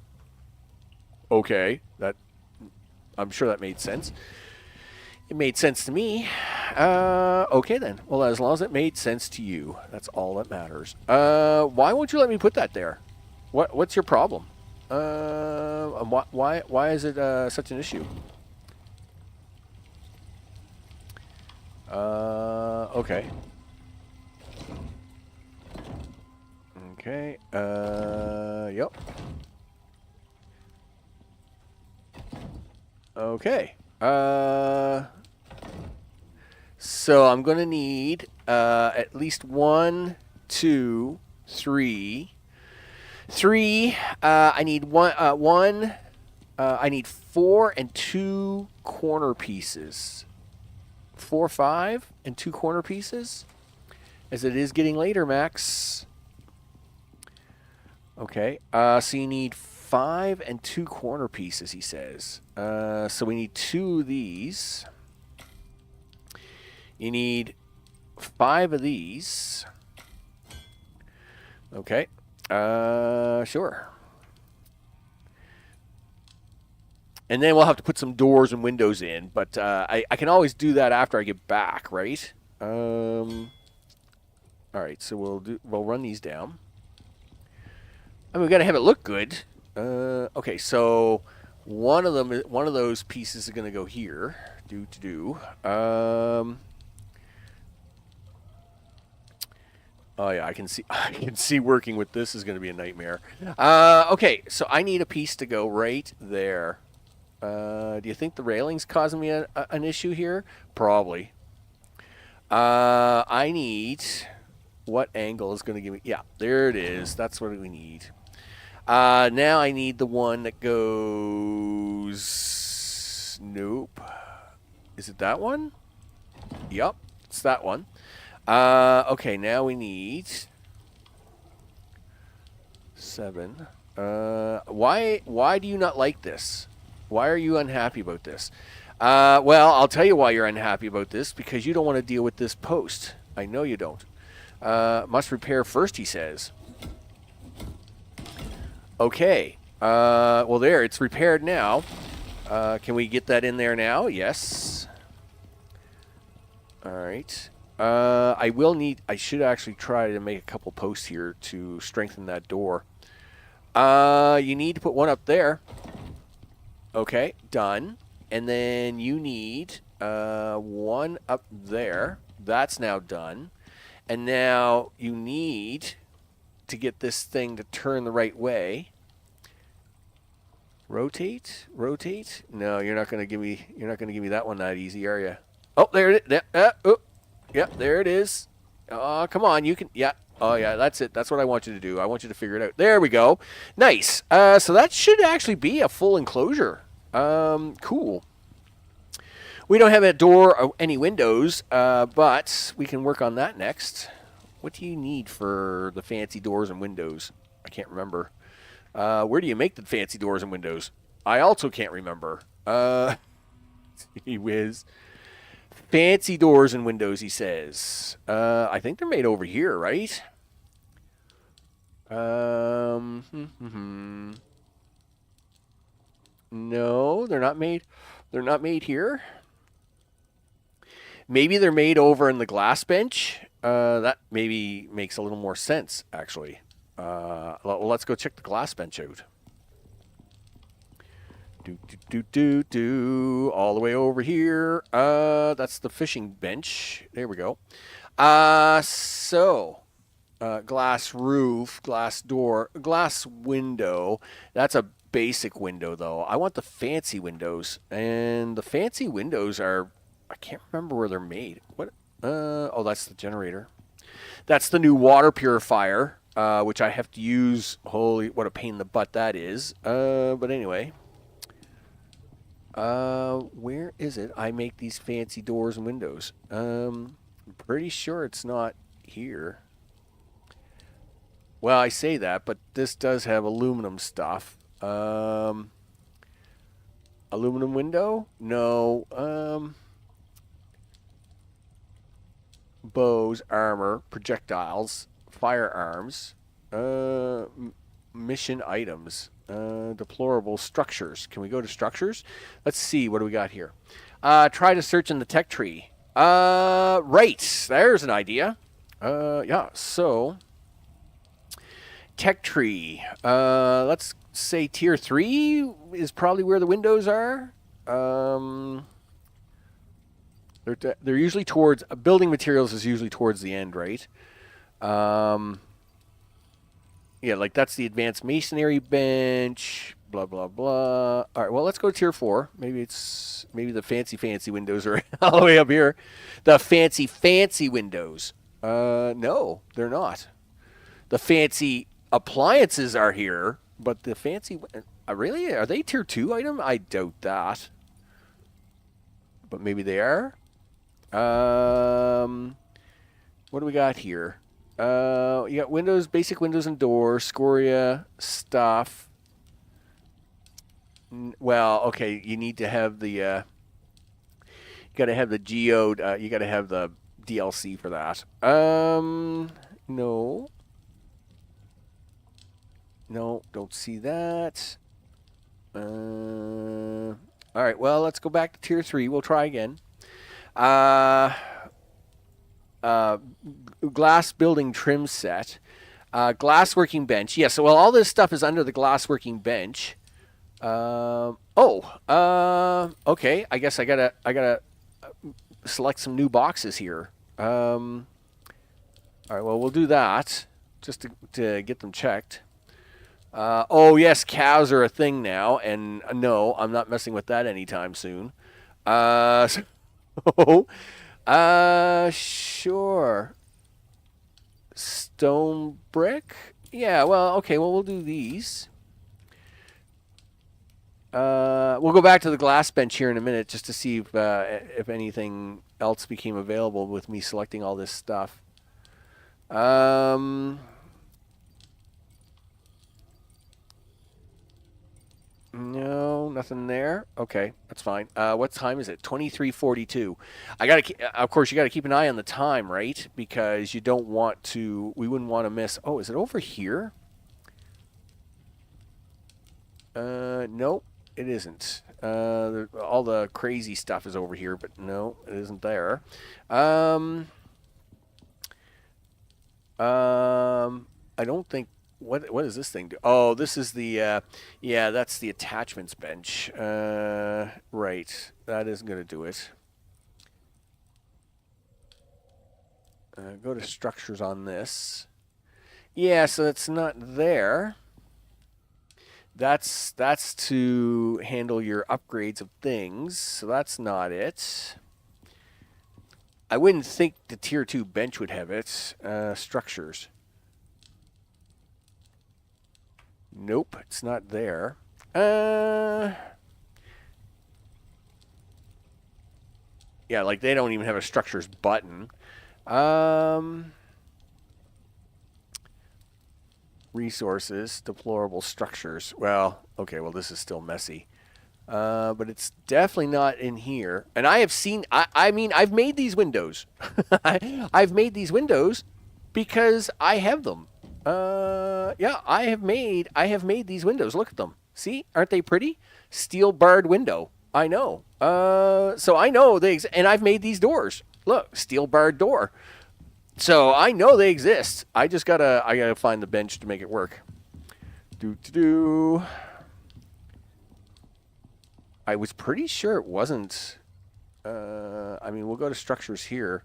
Speaker 1: Okay, that I'm sure that made sense. It made sense to me. Okay then. Well, as long as it made sense to you, that's all that matters. Why won't you let me put that there? What's your problem? Why is it such an issue? Okay. Okay. Yep. Okay. So I'm gonna need at least 1, 2, 3. 3. I need one. I need 4 and 2 corner pieces. 4, 5, and 2 corner pieces. As it is getting later, Max. Okay. So you need 5 and 2 corner pieces, he says. So we need 2 of these. You need 5 of these. Okay. Sure. And then we'll have to put some doors and windows in, but I can always do that after I get back, right? All right, so we'll run these down. I mean, we got to have it look good. Okay, so one of those pieces is going to go here. Oh yeah, I can see working with this is going to be a nightmare. Okay, so I need a piece to go right there. Do you think the railing's causing me an issue here? Probably. I need... What angle is going to give me... Yeah, there it is. That's what we need. Now I need the one that goes... Nope. Is it that one? Yep, it's that one. Okay, now we need... 7. Why do you not like this? Why are you unhappy about this? Well, I'll tell you why you're unhappy about this. Because you don't want to deal with this post. I know you don't. Must repair first, he says. Okay. Well, there. It's repaired now. Can we get that in there now? Yes. All right. I should actually try to make a couple posts here to strengthen that door. You need to put one up there. Okay, done. And then you need one up there. That's now done. And now you need to get this thing to turn the right way. Rotate? No, you're not going to give me that one that easy, are you? Oh, there it is. Yeah, there it is. Oh, come on, you can. Yeah. Oh, yeah, that's it. That's what I want you to do. I want you to figure it out. There we go. Nice. So that should actually be a full enclosure. Cool. We don't have a door or any windows, but we can work on that next. What do you need for the fancy doors and windows? I can't remember. Where do you make the fancy doors and windows? I also can't remember. Gee whiz. Fancy doors and windows, he says. I think they're made over here, right? No, they're not made. They're not made here. Maybe they're made over in the glass bench. That maybe makes a little more sense, actually. Let's go check the glass bench out. All the way over here. That's the fishing bench. There we go. Glass roof, glass door, glass window. That's a basic window, though. I want the fancy windows. And the fancy windows are... I can't remember where they're made. What? Oh, that's the generator. That's the new water purifier, which I have to use. Holy, what a pain in the butt that is. But anyway. Where is it? I make these fancy doors and windows. I'm pretty sure it's not here. Well, I say that, but this does have aluminum stuff. Aluminum window? No. bows, armor, projectiles, firearms, mission items, deplorable structures. Can we go to structures? Let's see. What do we got here? Try to search in the tech tree. Right. There's an idea. Yeah. So, tech tree. Let's say tier 3 is probably where the windows are. They're usually towards building materials is usually towards the end, right? Yeah, like that's the advanced masonry bench. Blah blah blah. All right, well let's go to tier 4. Maybe the fancy windows are all the way up here. The fancy windows. No, they're not. The fancy appliances are here, but the fancy really, are they tier 2 item? I doubt that. But maybe they are. What do we got here? You got windows, basic windows and doors, scoria stuff. Well, okay, you need to have the you got to have the geode, you got to have the DLC for that. No. No, don't see that. All right, well, let's go back to tier 3. We'll try again. Glass building trim set. Glass working bench. Yeah, so well, all this stuff is under the glass working bench. Okay. I guess I gotta select some new boxes here. All right, well, we'll do that just to get them checked. Oh, yes, cows are a thing now, and no, I'm not messing with that anytime soon. Sure. Stone brick? Yeah, well, okay, well, we'll do these. We'll go back to the glass bench here in a minute just to see if anything else became available with me selecting all this stuff. No, nothing there. Okay, that's fine. What time is it? 23:42. Of course, you gotta keep an eye on the time, right? Because you don't want to. We wouldn't want to miss. Oh, is it over here? Nope, it isn't. All the crazy stuff is over here, but no, it isn't there. I don't think. What does this thing do? Oh, this is the yeah, that's the attachments bench. Right, that isn't gonna do it. Go to structures on this. Yeah, so it's not there. That's to handle your upgrades of things. So that's not it. I wouldn't think the tier 2 bench would have it. Structures. Nope, it's not there. Yeah, like they don't even have a structures button. Resources, deplorable structures. Well, okay, well this is still messy. But it's definitely not in here. And I have seen, I mean, I've made these windows. I've made these windows because I have them. Yeah, I have made these windows. Look at them. See, aren't they pretty? Steel barred window. I know. So I know and I've made these doors. Look, steel barred door. So I know they exist. I gotta find the bench to make it work. I was pretty sure it wasn't. I mean, we'll go to structures here.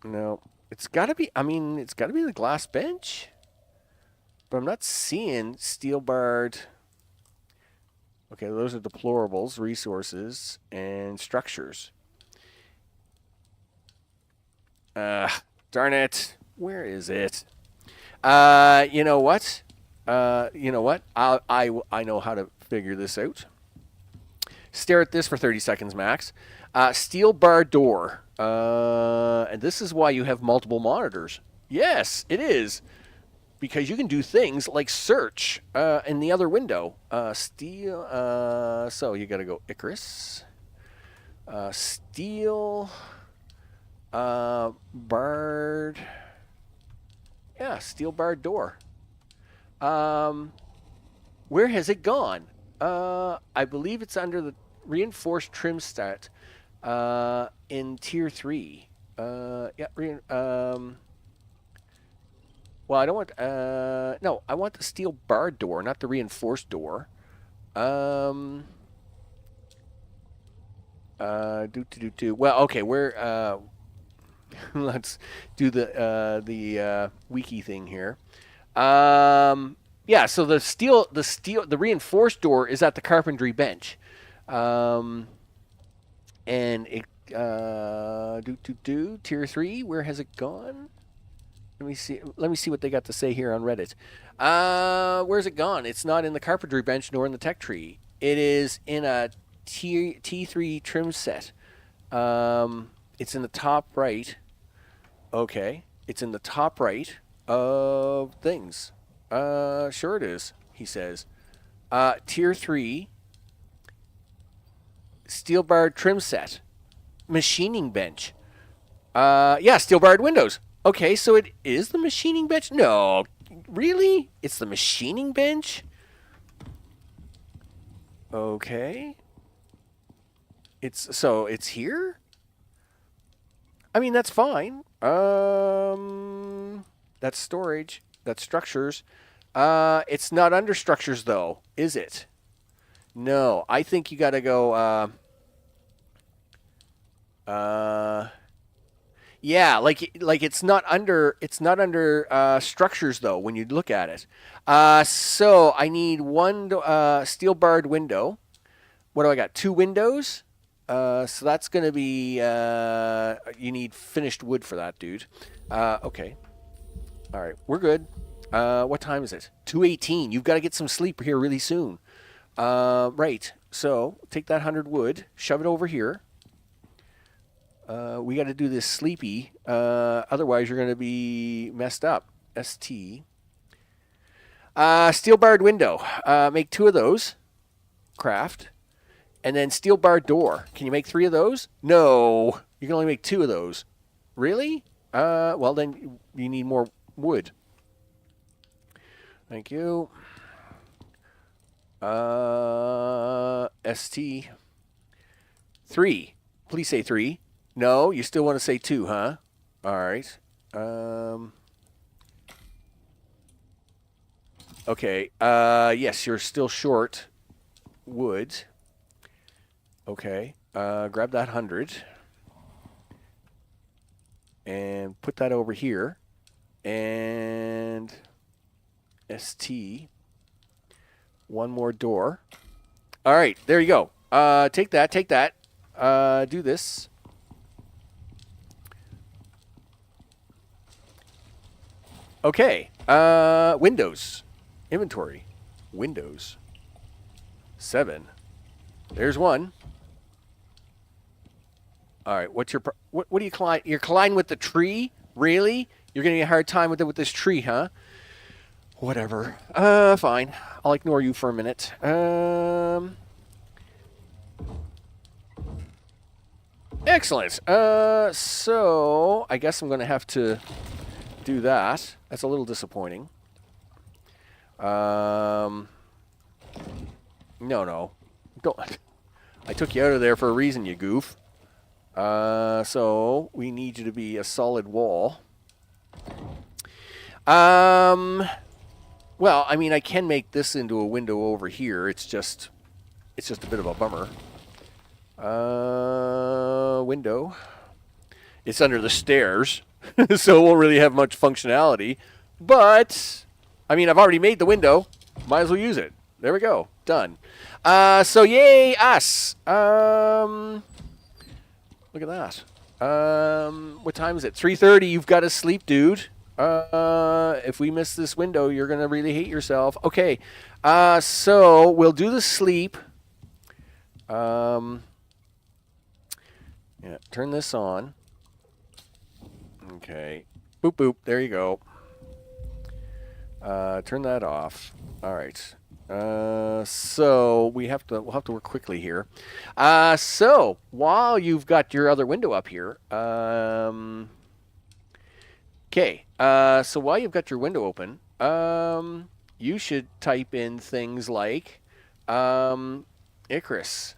Speaker 1: No. It's got to be, I mean, it's got to be the glass bench. But I'm not seeing steel barred. Okay, those are deplorables, resources, and structures. Darn it. Where is it? You know what? I know how to figure this out. Stare at this for 30 seconds max. Steel bar door. And this is why you have multiple monitors. Yes, it is. Because you can do things like search in the other window. So you got to go Icarus. Steel. Barred. Yeah, steel barred door. Where has it gone? I believe it's under the reinforced trim stat in tier 3. Yeah, well, I don't want, no, I want the steel barred door, not the reinforced door. Well, okay, we're, let's do the wiki thing here. Yeah, so the reinforced door is at the carpentry bench. And it, tier 3, where has it gone? Let me see what they got to say here on Reddit. Where's it gone? It's not in the carpentry bench nor in the tech tree. It is in a T3 trim set. It's in the top right. Okay. It's in the top right of things. Sure it is, he says. Tier 3 steel barred trim set. Machining bench. Yeah, steel barred windows. Okay, so it is the machining bench? No, really? It's the machining bench? Okay. It's here? I mean, that's fine. That's storage. That's structures. It's not under structures, though, is it? No, I think you got to go, yeah, like it's not under structures though when you look at it. So I need one steel barred window. What do I got? 2 windows. So that's gonna be you need finished wood for that, dude. Okay. All right, we're good. What time is it? 2:18. You've got to get some sleep here really soon. Right. So take that 100 wood, shove it over here. We got to do this sleepy. Otherwise, you're going to be messed up. ST. Steel barred window. Make 2 of those. Craft. And then steel barred door. Can you make 3 of those? No. You can only make 2 of those. Really? Well, then you need more wood. Thank you. ST. 3. Please say 3. No, you still want to say 2, huh? All right. Okay. Yes, you're still short wood. Okay. Grab that 100 and put that over here. And ST. One more door. All right, there you go. Take that. Take that. Do this. Okay. Windows. Inventory. Windows. 7. There's 1. All right. What's your what do you collide? You're colliding with the tree? Really? You're gonna have a hard time with this tree, huh? Whatever. Fine. I'll ignore you for a minute. Excellent. So I guess I'm gonna have to do that. That's a little disappointing. No. Don't. I took you out of there for a reason, you goof. So we need you to be a solid wall. Well, I mean, I can make this into a window over here. It's just a bit of a bummer. Window. It's under the stairs, so it won't really have much functionality. But, I mean, I've already made the window. Might as well use it. There we go. Done. So yay us. Look at that. What time is it? 3:30. You've got to sleep, dude. If we miss this window, you're going to really hate yourself. Okay. So we'll do the sleep. Yeah, turn this on. Okay. Boop, boop. There you go. Turn that off. All right. So we'll have to work quickly here. So while you've got your other window up here, okay. So while you've got your window open, you should type in things like, Icarus,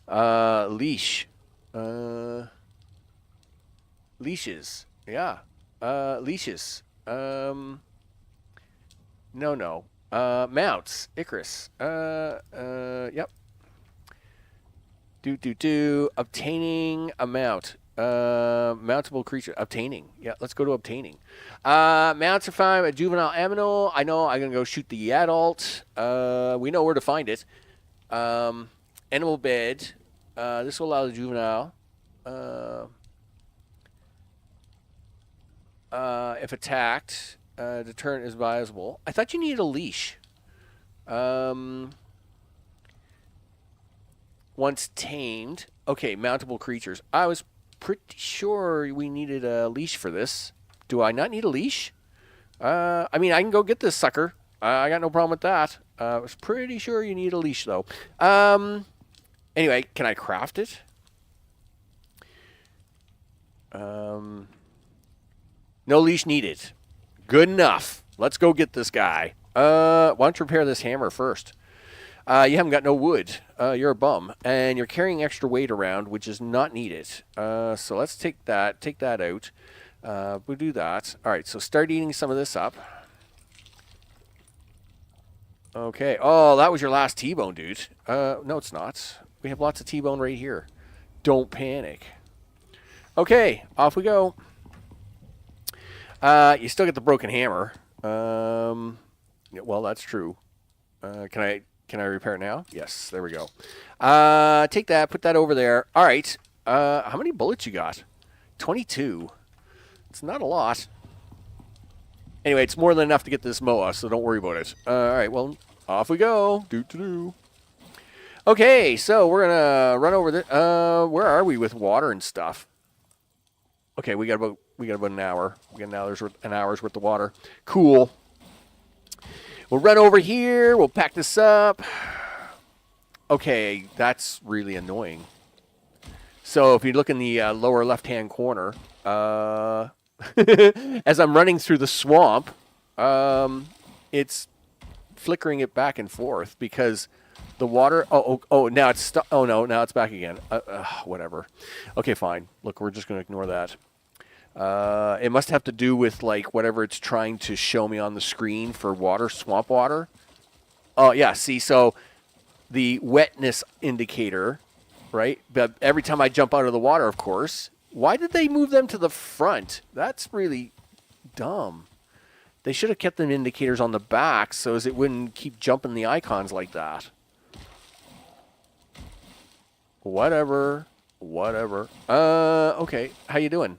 Speaker 1: leash, leashes, yeah, leashes, no, mounts, Icarus, yep, obtaining a mount. Mountable creature. Obtaining. Yeah, let's go to obtaining. Mounts are fine. A juvenile aminal. I know I'm going to go shoot the adult. We know where to find it. Animal bed. This will allow the juvenile. If attacked, deterrent is viable. I thought you needed a leash. Once tamed. Okay, mountable creatures. I was pretty sure we needed a leash for this. Do I not need a leash? I mean, I can go get this sucker. I got no problem with that. I was pretty sure you need a leash, though. Anyway, can I craft it? No leash needed. Good enough. Let's go get this guy. Why don't you repair this hammer first? You haven't got no wood. You're a bum. And you're carrying extra weight around, which is not needed. So let's take that out. We'll do that. All right, so start eating some of this up. Okay. Oh, that was your last T-bone, dude. No, it's not. We have lots of T-bone right here. Don't panic. Okay, off we go. You still get the broken hammer. Well, that's true. Can I repair it now? Yes, there we go. Take that, put that over there. All right. How many bullets you got? 22. It's not a lot. Anyway, it's more than enough to get this MOA, so don't worry about it. All right, well, off we go. Okay, so we're going to run over this. Where are we with water and stuff? Okay, we got about an hour. We got an hour's worth of water. Cool. We'll run over here. We'll pack this up. Okay, that's really annoying. So if you look in the lower left-hand corner, as I'm running through the swamp, it's flickering it back and forth because the water. Oh! Now it's oh no! Now it's back again. Whatever. Okay, fine. Look, we're just going to ignore that. It must have to do with like whatever it's trying to show me on the screen for water, swamp water. Oh yeah, see, so the wetness indicator, right? But every time I jump out of the water, of course. Why did they move them to the front? That's really dumb. They should have kept them indicators on the back so as it wouldn't keep jumping the icons like that. Whatever. Okay, how you doing?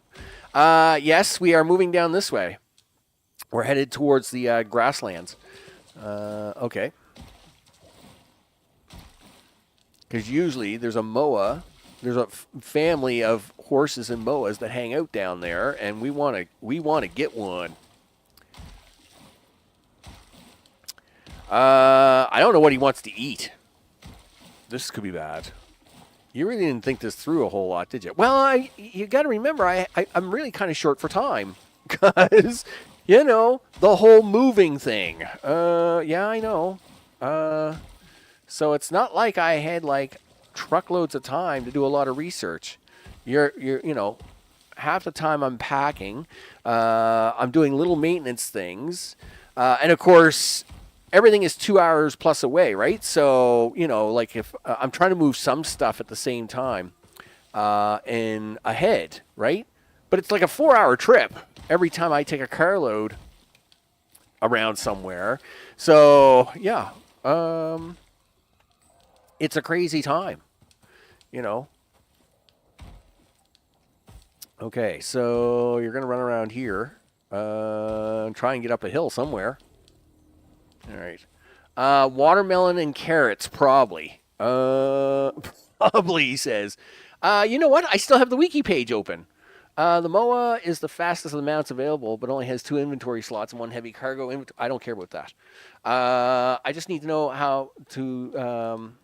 Speaker 1: Yes, we are moving down this way. We're headed towards the grasslands. Okay. Because usually there's a MOA, there's a family of horses and MOAs that hang out down there, and we want to get one. I don't know what he wants to eat. This could be bad. You really didn't think this through a whole lot, did you? Well, you got to remember, I'm really kind of short for time. Because, the whole moving thing. Yeah, I know. So it's not like I had, truckloads of time to do a lot of research. You're half the time I'm packing. I'm doing little maintenance things. And, of course, everything is 2 hours plus away, right? So, if I'm trying to move some stuff at the same time and ahead, right? But it's like a 4-hour trip every time I take a carload around somewhere. So, yeah, it's a crazy time, Okay, so you're going to run around here and try and get up a hill somewhere. All right. Watermelon and carrots, probably. Probably, he says. You know what? I still have the wiki page open. The MOA is the fastest of the mounts available, but only has 2 inventory slots and 1 heavy cargo. I don't care about that. I just need to know how to.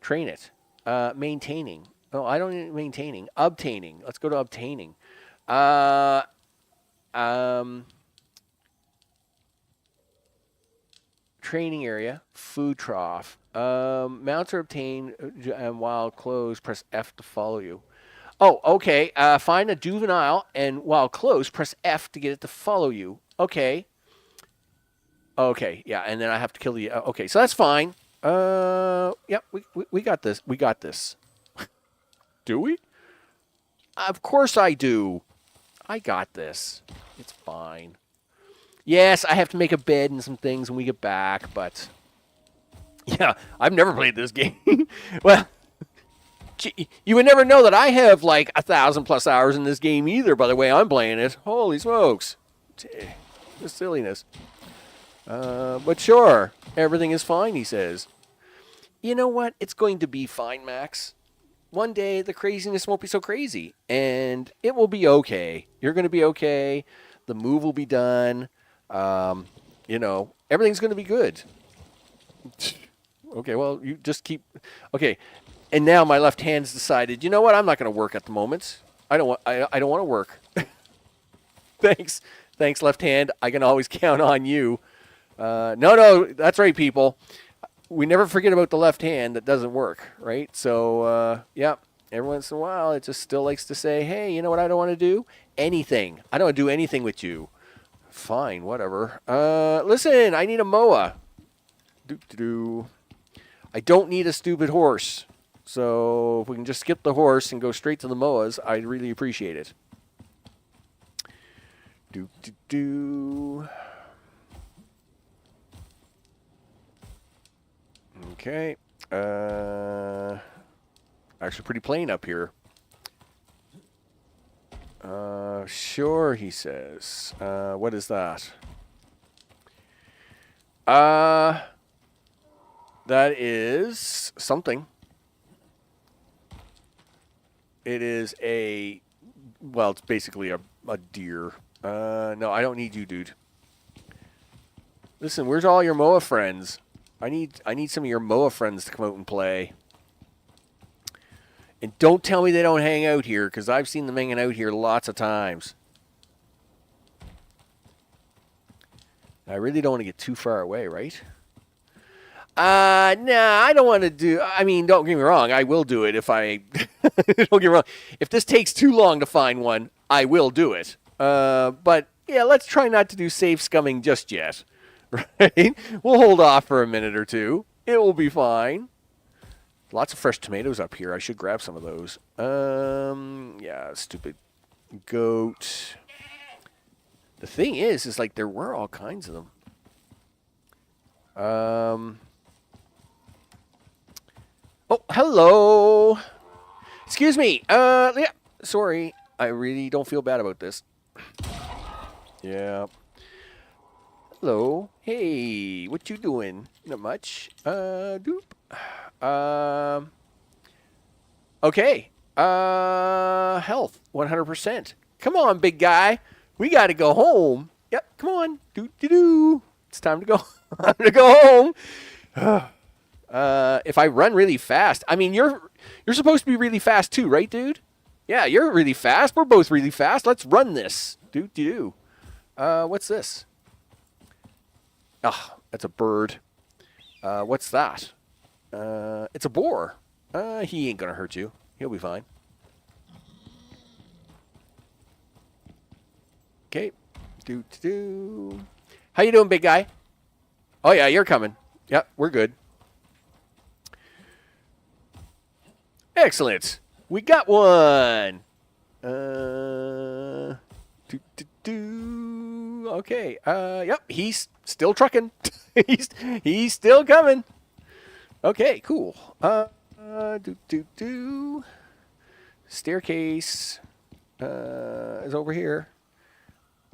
Speaker 1: Train it. Maintaining. Oh, I don't need maintaining. Obtaining. Let's go to obtaining. Training area. Food trough. Mounts are obtained while closed. Press F to follow you. Oh, okay. Find a juvenile, and while close, press F to get it to follow you. Okay. Okay, yeah, and then I have to kill the... okay, so that's fine. Yeah, we got this. We got this. Do we? Of course I do. I got this. It's fine. Yes, I have to make a bed and some things when we get back, but... Yeah, I've never played this game. Well... You would never know that I have like 1,000+ hours in this game either, by the way I'm playing it. Holy smokes. The silliness. But sure, everything is fine, he says. You know what? It's going to be fine, Max. One day, the craziness won't be so crazy, and it will be okay. You're going to be okay. The move will be done. You know, everything's going to be good. Okay, well, you just keep... Okay. And now my left hand's decided, you know what? I'm not going to work at the moment. I don't want to work. Thanks, left hand. I can always count on you. No, that's right, people. We never forget about the left hand that doesn't work, right? So, yeah, every once in a while, it just still likes to say, hey, you know what I don't want to do? Anything. I don't want to do anything with you. Fine, whatever. Listen, I need a MOA. I don't need a stupid horse. So if we can just skip the horse and go straight to the MOAs, I'd really appreciate it. Okay. Actually pretty plain up here. Sure, he says. What is that? That is something. It is a, well, it's basically a deer. No, I don't need you, dude. Listen, where's all your MOA friends? I need some of your MOA friends to come out and play. And don't tell me they don't hang out here, because I've seen them hanging out here lots of times. I really don't want to get too far away, right? Nah, I don't want to do... I mean, don't get me wrong. I will do it if I... Don't get me wrong. If this takes too long to find one, I will do it. But, yeah, let's try not to do safe scumming just yet. Right? We'll hold off for a minute or two. It will be fine. Lots of fresh tomatoes up here. I should grab some of those. Yeah, stupid goat. The thing is like there were all kinds of them. Oh, hello. Excuse me. Yeah, sorry. I really don't feel bad about this. Yeah. Hello. Hey, what you doing? Not much. Doop. Okay. Health, 100%. Come on, big guy. We got to go home. Yep, come on. Do. It's time to go. Time to go home. If I run really fast, I mean, you're supposed to be really fast too, right, dude? Yeah, you're really fast. We're both really fast. Let's run this. Do. What's this? Oh, that's a bird. What's that? It's a boar. He ain't gonna hurt you. He'll be fine. Okay. Do. How you doing, big guy? Oh, yeah, you're coming. Yep, we're good. Excellent. We got one. Okay. Yep, he's still trucking. he's still coming. Okay, cool. Staircase is over here.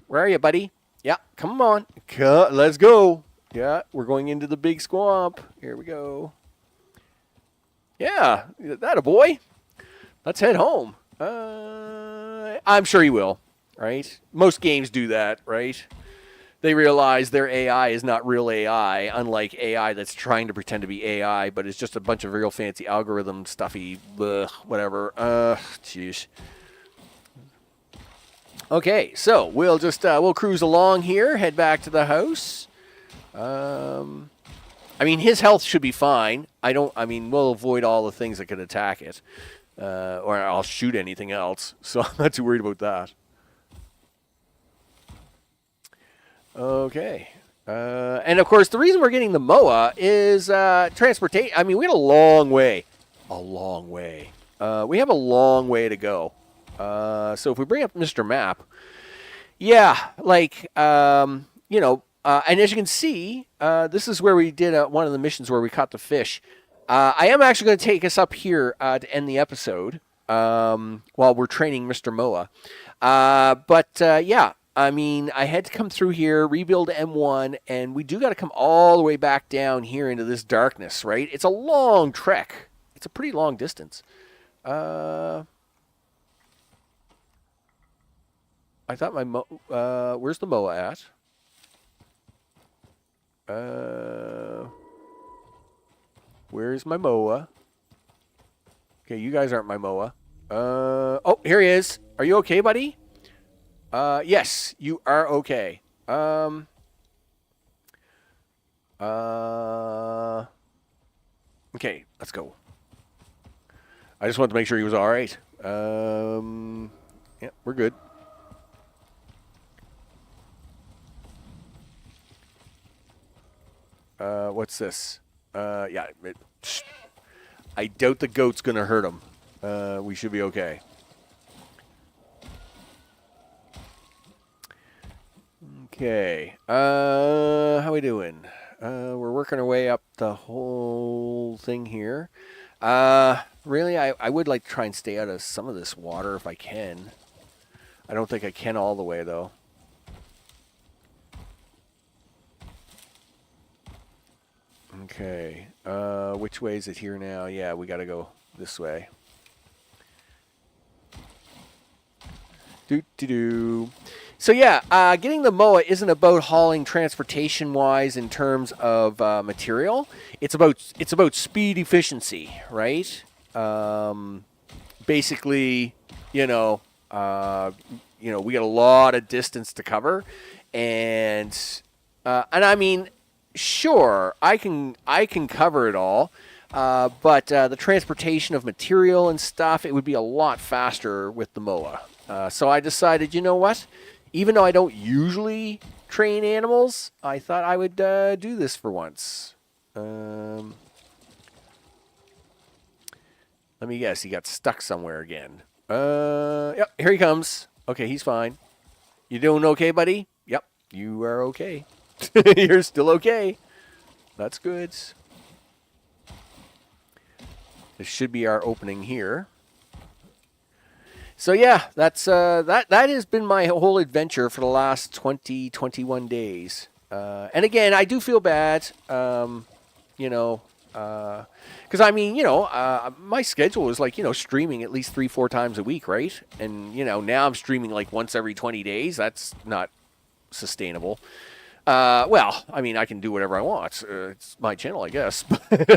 Speaker 1: Where are you, buddy? Yeah, come on. Let's go. Yeah, we're going into the big swamp. Here we go. Yeah, that a boy. Let's head home. I'm sure he will, right? Most games do that, right? They realize their AI is not real AI, unlike AI that's trying to pretend to be AI, but it's just a bunch of real fancy algorithm stuffy, whatever. Jeez. Okay, so we'll just we'll cruise along here, head back to the house. I mean, his health should be fine. I mean, we'll avoid all the things that could attack it, or I'll shoot anything else. So I'm not too worried about that. Okay. And of course, the reason we're getting the MOA is transportation. I mean, we got a long way. We have a long way to go. So if we bring up Mr. Map, yeah, like, you know, and as you can see, this is where we did one of the missions where we caught the fish. I am actually going to take us up here to end the episode while we're training Mr. MOA. Yeah, I mean, I had to come through here, rebuild M1, and we do got to come all the way back down here into this darkness, right? It's a long trek. It's a pretty long distance. I thought my where's the MOA at? Where's my MOA? Okay, you guys aren't my MOA. Oh, here he is. Are you okay, buddy? Yes, you are okay. Okay, let's go. I just wanted to make sure he was all right. Yeah, we're good. What's this? Yeah, I doubt the goat's gonna hurt him. We should be okay. Okay. How we doing? We're working our way up the whole thing here. Really, I would like to try and stay out of some of this water if I can. I don't think I can all the way, though. Okay. Which way is it here now? Yeah, we got to go this way. Do. So yeah, getting the MOA isn't about hauling transportation-wise in terms of material. It's about speed efficiency, right? Basically, you know, we got a lot of distance to cover, and I mean, sure, I can cover it all, but the transportation of material and stuff, it would be a lot faster with the MOA. So I decided, you know what? Even though I don't usually train animals, I thought I would do this for once. Let me guess, he got stuck somewhere again. Yep, here he comes. Okay, he's fine. You doing okay, buddy? Yep, you are okay. You're still okay. That's good. This should be our opening here. So yeah, that's that has been my whole adventure for the last 21 days. And again, I do feel bad, because I mean, my schedule is like, streaming at least 3-4 times a week, right? And now I'm streaming like once every 20 days. That's not sustainable. Well, I mean, I can do whatever I want. It's my channel, I guess.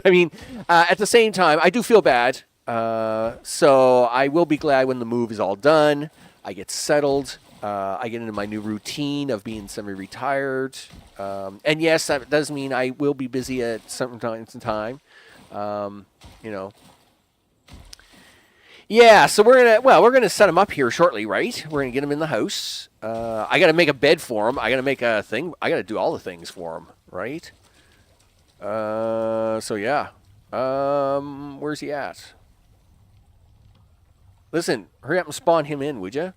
Speaker 1: I mean, at the same time, I do feel bad. So I will be glad when the move is all done. I get settled. I get into my new routine of being semi-retired. And yes, that does mean I will be busy at some time. Yeah, so we're gonna set him up here shortly, right? We're gonna get him in the house. I gotta make a bed for him. I gotta make a thing. I gotta do all the things for him, right? So yeah. Where's he at? Listen, hurry up and spawn him in, would you?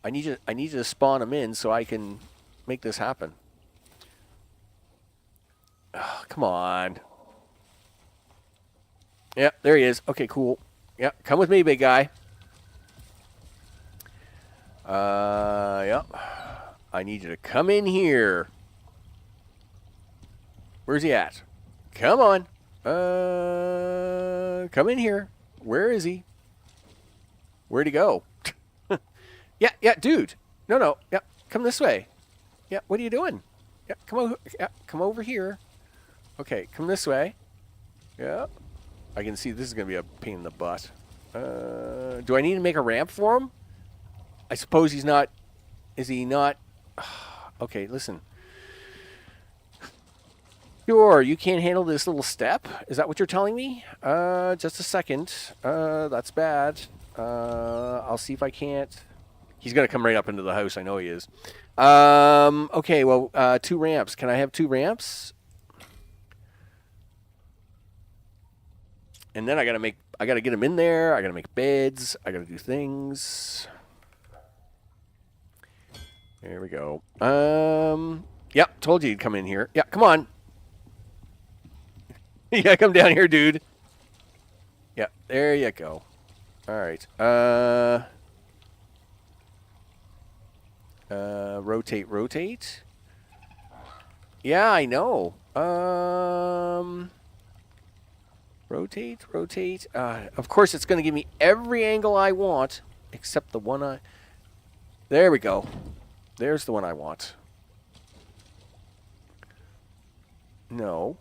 Speaker 1: I need you to spawn him in so I can make this happen. Oh, come on. Yep, there he is. Okay, cool. Yep, come with me, big guy. Yep. I need you to come in here. Where's he at? Come on. Come in here. Where is he? Where'd he go? Yeah, dude. No. Yeah, come this way. Yeah, what are you doing? Yeah, come over here. Okay, come this way. Yeah. I can see this is going to be a pain in the butt. Do I need to make a ramp for him? I suppose he's not... Is he not... Okay, listen. Sure, you can't handle this little step? Is that what you're telling me? Just a second. That's bad. I'll see if I can't... He's going to come right up into the house. I know he is. Okay, well, 2 ramps. Can I have 2 ramps? And then I gotta get him in there. I gotta make beds. I gotta do things. There we go. Yep, told you he'd come in here. Yeah, come on. Yeah, come down here, dude. Yeah, there you go. All right. Rotate. Yeah, I know. Rotate. Of course, it's going to give me every angle I want, except the one I... There we go. There's the one I want. No.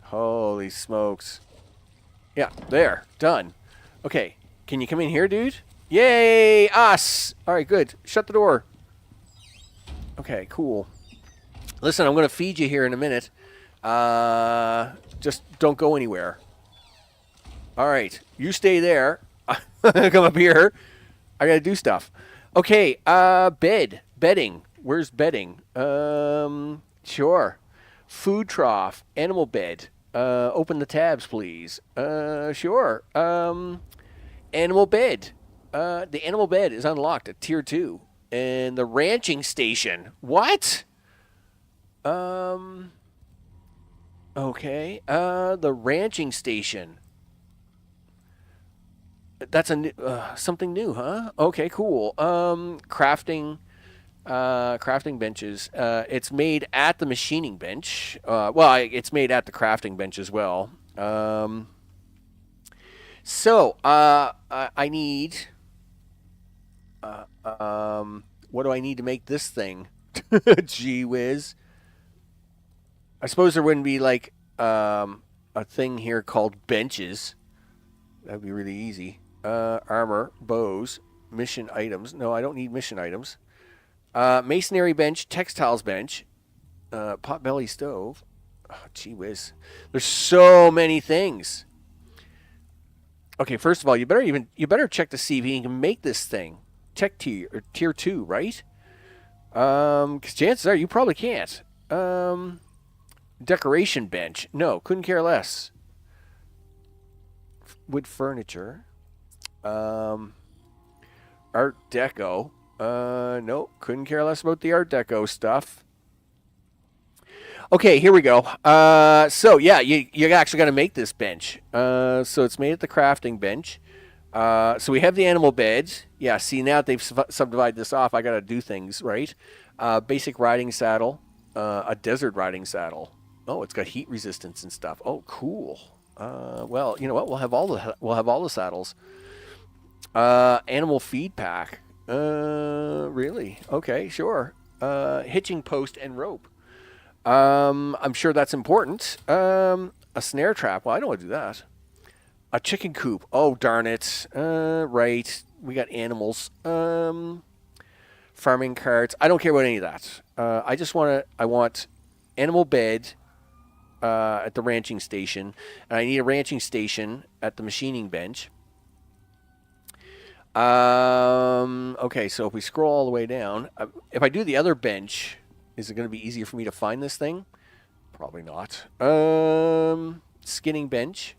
Speaker 1: Holy smokes. Yeah, there. Done. Okay. Can you come in here, dude? Yay! Us! All right, good. Shut the door. Okay, cool. Listen, I'm going to feed you here in a minute. Just don't go anywhere. All right, you stay there. Come up here. I gotta do stuff. Okay, bedding. Where's bedding? Sure. Food trough, animal bed. Open the tabs, please. Sure. Animal bed. The animal bed is unlocked at tier 2. And the ranching station. What? Okay. The ranching station. That's something new, huh? Okay, cool. Crafting benches. It's made at the machining bench. Well, it's made at the crafting bench as well. So, I need... what do I need to make this thing? Gee whiz. I suppose there wouldn't be like a thing here called benches. That'd be really easy. Armor, bows, mission items. No, I don't need mission items. Masonry bench, textiles bench, potbelly stove. Oh, gee whiz. There's so many things. Okay, first of all, you better check to see if you can make this thing. Tech tier or tier 2, right? Because chances are you probably can't. Decoration bench. No, couldn't care less. Wood furniture. Art deco. No, couldn't care less about the art deco stuff. Okay, here we go. So yeah, you actually got to make this bench. So it's made at the crafting bench. So we have the animal beds. Yeah, see, now that they've subdivided this off, I got to do things, right? Basic riding saddle. A desert riding saddle. Oh, it's got heat resistance and stuff. Oh, cool. Well, you know what? We'll have all the saddles. Animal feed pack. Really? Okay, sure. Hitching post and rope. I'm sure that's important. A snare trap. Well, I don't want to do that. A chicken coop. Oh, darn it. Right. We got animals. Farming carts. I don't care about any of that. I want animal bed at the ranching station. And I need a ranching station at the machining bench. Okay, so if we scroll all the way down, if I do the other bench, is it going to be easier for me to find this thing? Probably not. Skinning bench,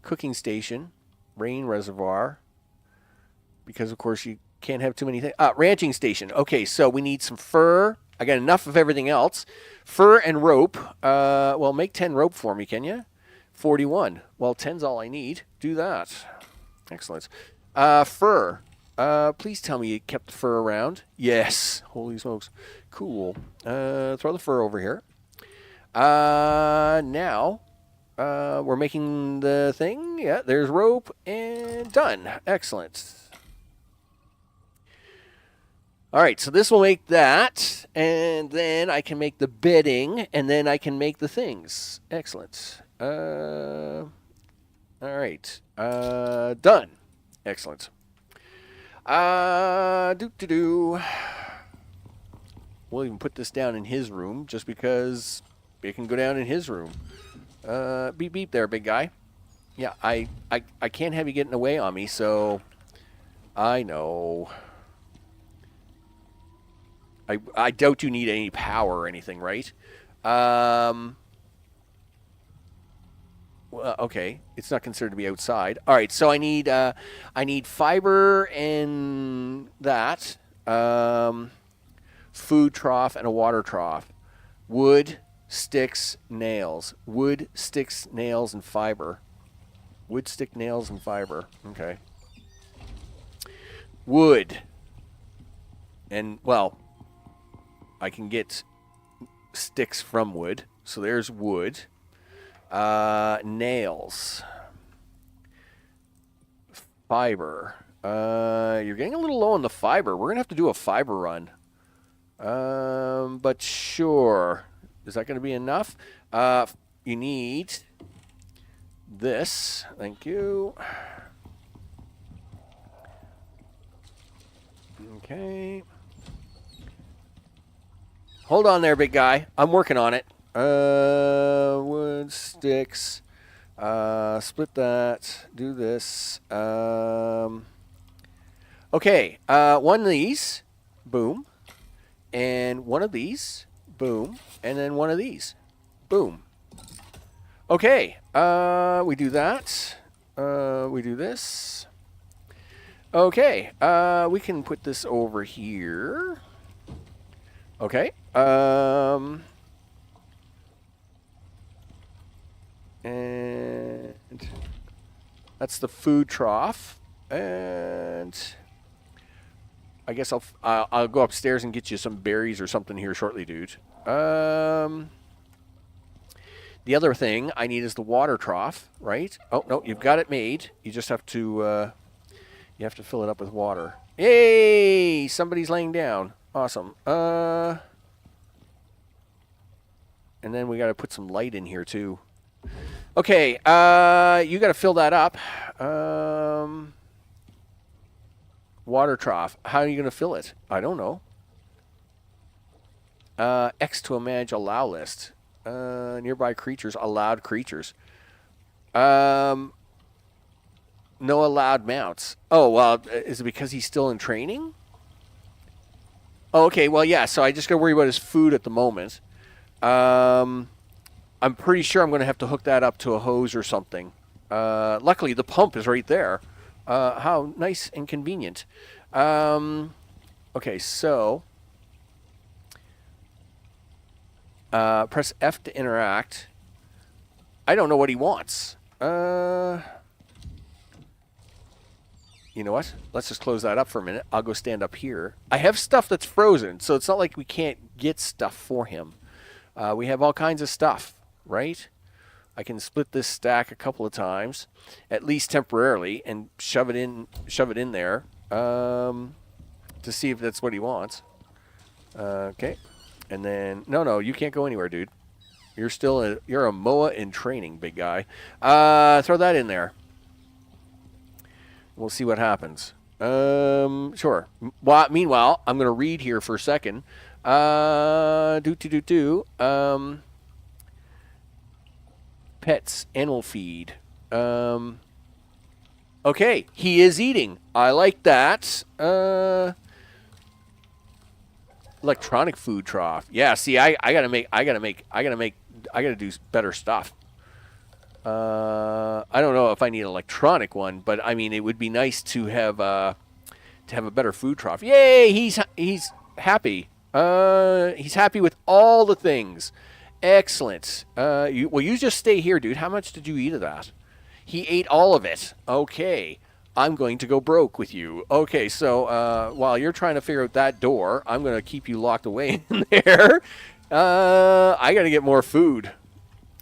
Speaker 1: cooking station, rain reservoir, because of course you can't have too many things. Ranching station. Okay, so we need some fur. I got enough of everything else. Fur and rope. Well, make 10 rope for me, can you? 41. Well, 10's all I need. Do that. Excellent. Fur. Please tell me you kept the fur around. Yes. Holy smokes. Cool. Throw the fur over here. Now, We're making the thing. Yeah, there's rope and done. Excellent. All right, so this will make that, and then I can make the bedding, and then I can make the things. Excellent. All right. Done. Excellent. We'll even put this down in his room, just because it can go down in his room. Beep beep there, big guy. Yeah, I can't have you getting away on me, so I know. I doubt you need any power or anything, right? Well, okay, it's not considered to be outside. All right, so I need fiber and that, food trough and a water trough, wood, sticks, nails, wood, sticks, nails, and fiber. Wood, stick, nails, and fiber. Okay. Wood, and well, I can get sticks from wood, so there's wood. Nails. Fiber. You're getting a little low on the fiber. We're going to have to do a fiber run. But sure. Is that going to be enough? You need this. Thank you. Okay. Hold on there, big guy. I'm working on it. Wood, sticks. Split that. Do this. Okay. One of these. Boom. And one of these. Boom. And then one of these. Boom. Okay. We do that. We do this. Okay. We can put this over here. Okay. And that's the food trough. And I guess I'll go upstairs and get you some berries or something here shortly, dude. The other thing I need is the water trough, right? Oh no, you've got it made. You just have to fill it up with water. Yay! Somebody's laying down. Awesome. And then we got to put some light in here too. Okay, you got to fill that up. Water trough. How are you going to fill it? I don't know. X to manage allow list. Nearby creatures, allowed creatures. No allowed mounts. Oh, well, is it because he's still in training? Oh, okay, well, yeah, so I just got to worry about his food at the moment. I'm pretty sure I'm going to have to hook that up to a hose or something. Luckily, the pump is right there. How nice and convenient. Okay, so press F to interact. I don't know what he wants. You know what? Let's just close that up for a minute. I'll go stand up here. I have stuff that's frozen, so it's not like we can't get stuff for him. We have all kinds of stuff, right? I can split this stack a couple of times, at least temporarily, and shove it in there to see if that's what he wants. Okay, and then no, you can't go anywhere, dude. You're a MOA in training, big guy. Throw that in there. We'll see what happens. Sure. Well, meanwhile, I'm going to read here for a second. Pets, animal feed. Okay, he is eating. I like that. Electronic food trough. Yeah, see, I gotta do better stuff. I don't know if I need an electronic one, but I mean, it would be nice to have a better food trough. Yay! He's happy. He's happy with all the things. Excellent. You just stay here, dude. How much did you eat of that? He ate all of it. Okay. I'm going to go broke with you. Okay, so while you're trying to figure out that door, I'm going to keep you locked away in there. I got to get more food.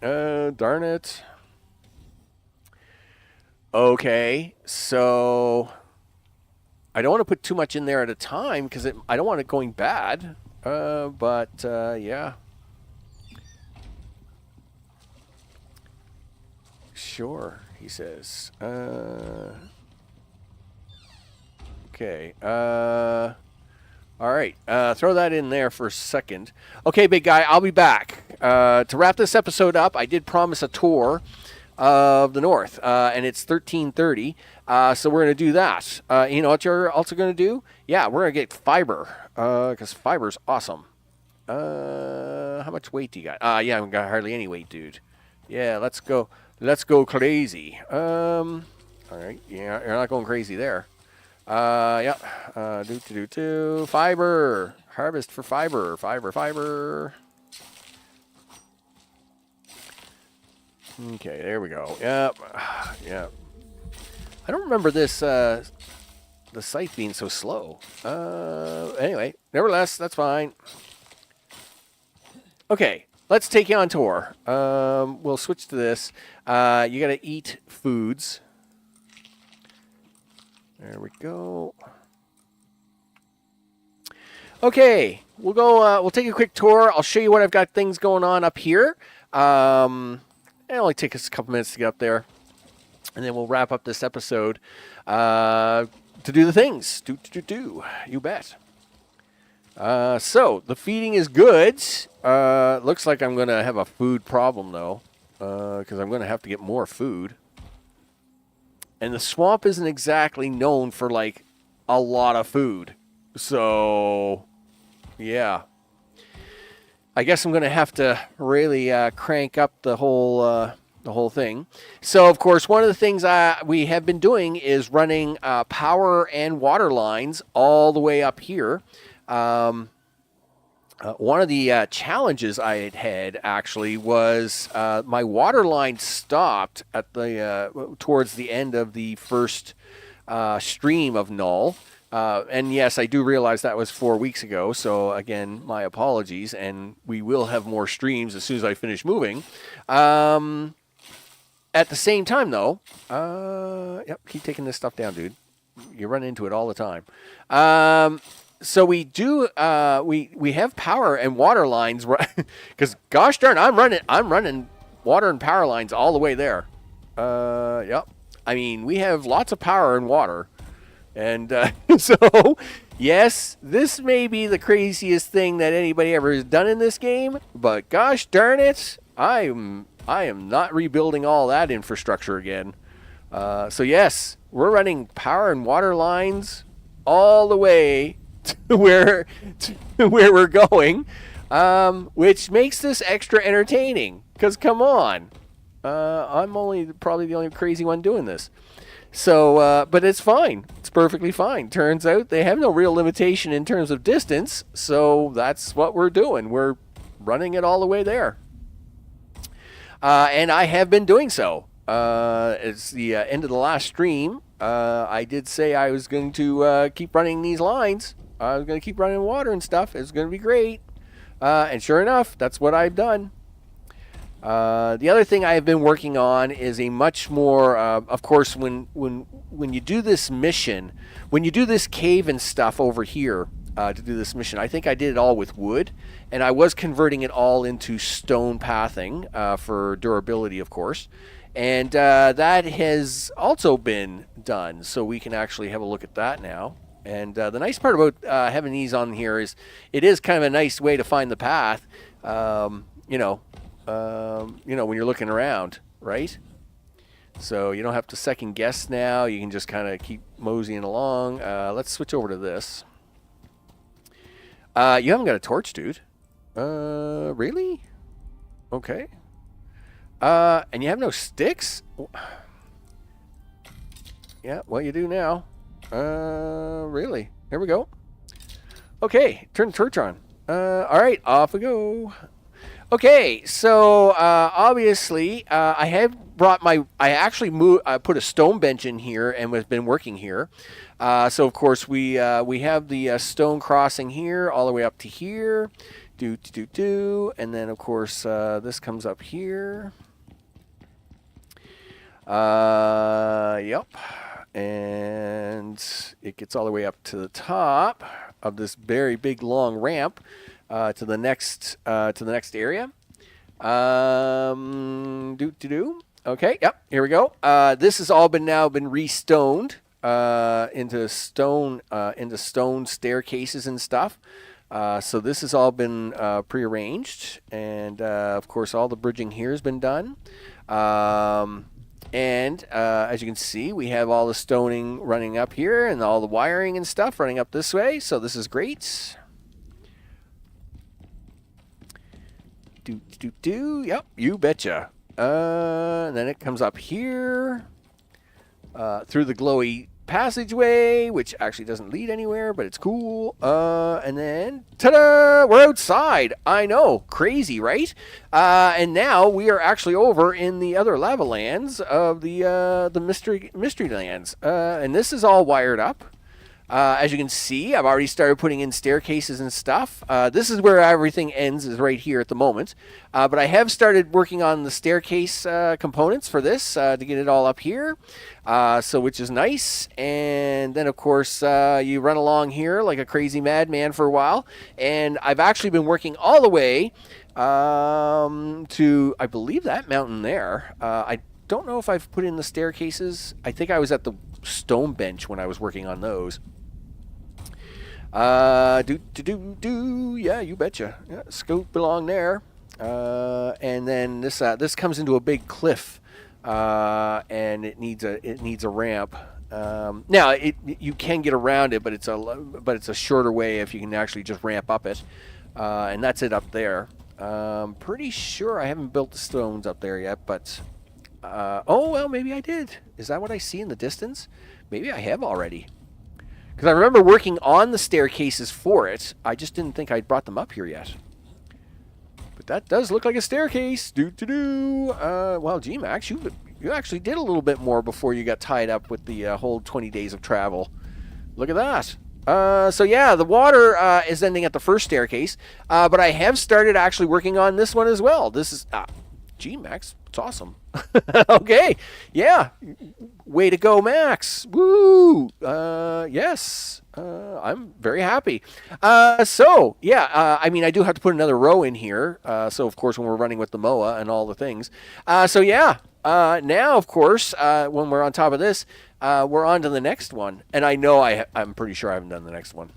Speaker 1: Darn it. Okay, so I don't want to put too much in there at a time because I don't want it going bad. Yeah. Sure, he says. Okay. All right. Throw that in there for a second. Okay, big guy, I'll be back. To wrap this episode up, I did promise a tour of the north, and it's 13:30. So we're going to do that. You know what you're also going to do? Yeah, we're going to get fiber, because fiber's awesome. How much weight do you got? Yeah, I haven't got hardly any weight, dude. Yeah, let's go. Let's go crazy. All right. Yeah, you're not going crazy there. Yeah. Fiber. Harvest for fiber. Fiber. Okay, there we go. Yep. Yeah. I don't remember this, the site being so slow. Anyway, nevertheless, that's fine. Okay, let's take you on tour. We'll switch to this. You got to eat foods. There we go. Okay, we'll go. We'll take a quick tour. I'll show you what I've got things going on up here. It'll only take us a couple minutes to get up there, and then we'll wrap up this episode to do the things. Do. You bet. So the feeding is good. Looks like I'm going to have a food problem though, because I'm going to have to get more food. And the swamp isn't exactly known for like a lot of food. So, yeah. I guess I'm going to have to really crank up the whole thing. So, of course, one of the things we have been doing is running power and water lines all the way up here. One of the challenges I had actually was my water line stopped at the towards the end of the first stream of NULL. And yes, I do realize that was 4 weeks ago. So again, my apologies. And we will have more streams as soon as I finish moving. At the same time, though, yep, keep taking this stuff down, dude. You run into it all the time. So we do. We have power and water lines because gosh darn, I'm running water and power lines all the way there. Yep. I mean, we have lots of power and water, and so yes, this may be the craziest thing that anybody ever has done in this game. But gosh darn it, I am not rebuilding all that infrastructure again. So yes, we're running power and water lines all the way to where we're going, which makes this extra entertaining. Because come on, I'm probably the only crazy one doing this. So, but it's fine. It's perfectly fine. Turns out they have no real limitation in terms of distance, so that's what we're doing. We're running it all the way there, and I have been doing so. It's the end of the last stream. I did say I was going to keep running these lines. I was going to keep running water and stuff. It's going to be great. And sure enough, that's what I've done. The other thing I have been working on is a much more, of course, when you do this mission, when you do this cave and stuff over here to do this mission, I think I did it all with wood, and I was converting it all into stone pathing for durability, of course. And that has also been done, so we can actually have a look at that now. And the nice part about having these on here is it is kind of a nice way to find the path, when you're looking around, right? So you don't have to second guess now. You can just kind of keep moseying along. Let's switch over to this. You haven't got a torch, dude. Really? Okay. And you have no sticks? Yeah, well, you do now. Really? Here we go. Okay, turn the torch on. All right, off we go. Okay, so obviously I have brought I actually I put a stone bench in here and has been working here. So of course we have the stone crossing here all the way up to here. And then of course this comes up here. Yep. And it gets all the way up to the top of this very big long ramp to the next area. Okay, yep, here we go. This has all been restoned into stone staircases and stuff. So this has all been prearranged, and of course all the bridging here has been done. And as you can see, we have all the stoning running up here and all the wiring and stuff running up this way. So this is great. Yep, you betcha. And then it comes up here through the glowy passageway, which actually doesn't lead anywhere, but it's cool. And then, ta-da! We're outside. I know, crazy, right? And now we are actually over in the other lava lands of the mystery lands, and this is all wired up. As you can see, I've already started putting in staircases and stuff. This is where everything ends, is right here at the moment. But I have started working on the staircase components for this to get it all up here, which is nice. And then, of course, you run along here like a crazy madman for a while. And I've actually been working all the way to, I believe, that mountain there. I don't know if I've put in the staircases. I think I was at the stone bench when I was working on those. Yeah, you betcha. Yeah, scoop along there. And then this comes into a big cliff, and it needs a ramp. Now you can get around it, but it's a shorter way if you can actually just ramp up it. And that's it up there. Pretty sure I haven't built the stones up there yet, but oh well, maybe I did. Is that what I see in the distance? Maybe I have already. Because I remember working on the staircases for it. I just didn't think I'd brought them up here yet. But that does look like a staircase. Well, gee, Max, you actually did a little bit more before you got tied up with the whole 20 days of travel. Look at that. So yeah, the water is ending at the first staircase. But I have started actually working on this one as well. This is... gee, Max, it's awesome. Okay, yeah. Way to go, Max. Woo! Yes, I'm very happy. So, yeah, I mean, I do have to put another row in here. So, of course, when we're running with the MOA and all the things. So, yeah, now, of course, when we're on top of this, we're on to the next one. And I know I'm pretty sure I haven't done the next one.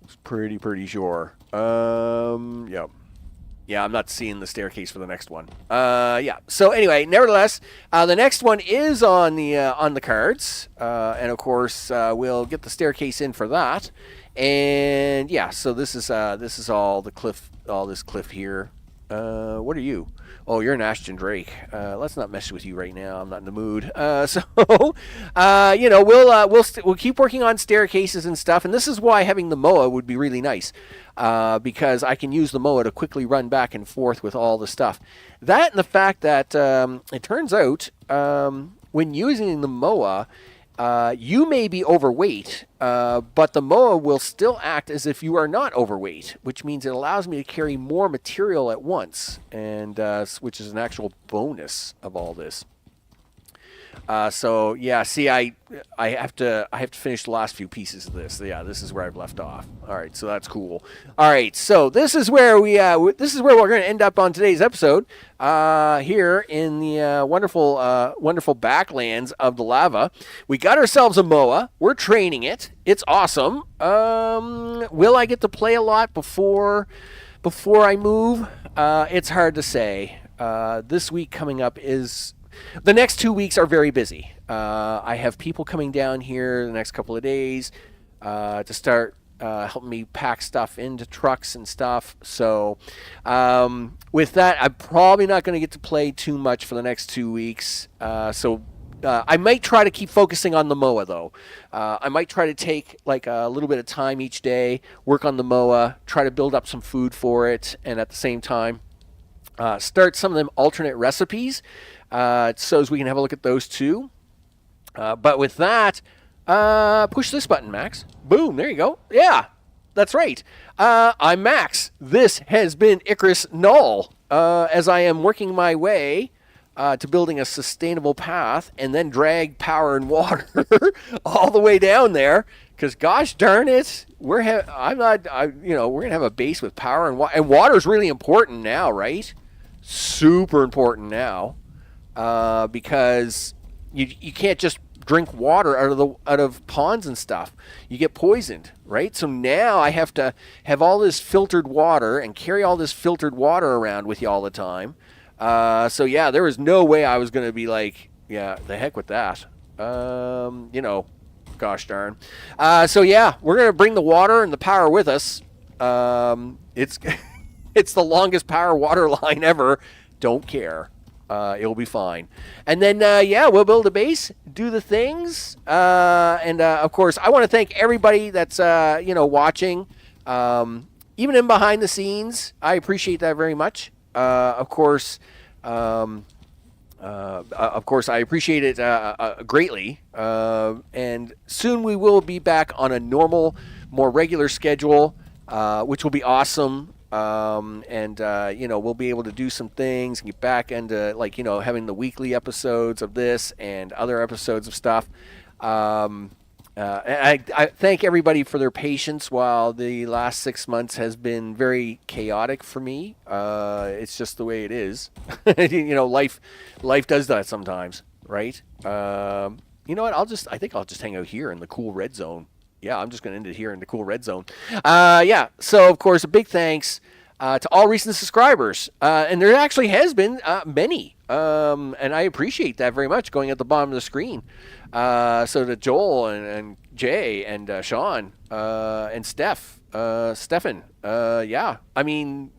Speaker 1: It's pretty sure. Yep. Yeah, I'm not seeing the staircase for the next one. Yeah. So anyway, nevertheless, the next one is on the cards, and of course we'll get the staircase in for that. And yeah, so this is all the cliff, all this cliff here. What are you? Oh, you're an Ashton Drake. Let's not mess with you right now. I'm not in the mood. You know, we'll keep working on staircases and stuff. And this is why having the MOA would be really nice, because I can use the MOA to quickly run back and forth with all the stuff. That and the fact that it turns out when using the MOA, you may be overweight, but the MOA will still act as if you are not overweight, which means it allows me to carry more material at once, and which is an actual bonus of all this. So yeah, see, I have to finish the last few pieces of this. Yeah, this is where I've left off. All right, so that's cool. All right, so this is where we're going to end up on today's episode. Here in the wonderful backlands of the lava, we got ourselves a MOA. We're training it. It's awesome. Will I get to play a lot before I move? It's hard to say. This week coming up is. The next 2 weeks are very busy. I have people coming down here the next couple of days to start helping me pack stuff into trucks and stuff. So with that, I'm probably not going to get to play too much for the next 2 weeks. I might try to keep focusing on the MOA, though. I might try to take like a little bit of time each day, work on the MOA, try to build up some food for it, and at the same time, start some of them alternate recipes. So as we can have a look at those too. But with that, push this button, Max. Boom, there you go. Yeah, that's right. I'm Max. This has been Icarus NULL. As I am working my way to building a sustainable path and then drag power and water all the way down there. Because gosh darn it, we're gonna have a base with power and water. And water is really important now, right? Super important now, because you can't just drink water out of ponds and stuff. You get poisoned, right? So now I have to have all this filtered water and carry all this filtered water around with you all the time. So yeah, there was no way I was going to be like, yeah, the heck with that. Gosh darn. So yeah, we're going to bring the water and the power with us. It's it's the longest power water line ever. Don't care. It'll be fine. And then, we'll build a base, do the things. And of course, I want to thank everybody that's, watching, even in behind the scenes. I appreciate that very much. Of course, I appreciate it greatly. And soon we will be back on a normal, more regular schedule, which will be awesome. We'll be able to do some things and get back into having the weekly episodes of this and other episodes of stuff. I thank everybody for their patience while the last 6 months has been very chaotic for me. It's just the way it is. Life does that sometimes, right? You know what? I think I'll just hang out here in the cool red zone. Yeah, I'm just going to end it here in the cool red zone. So, of course, a big thanks to all recent subscribers. And there actually has been many. And I appreciate that very much going at the bottom of the screen. So to Joel and Jay and Sean and Stefan. And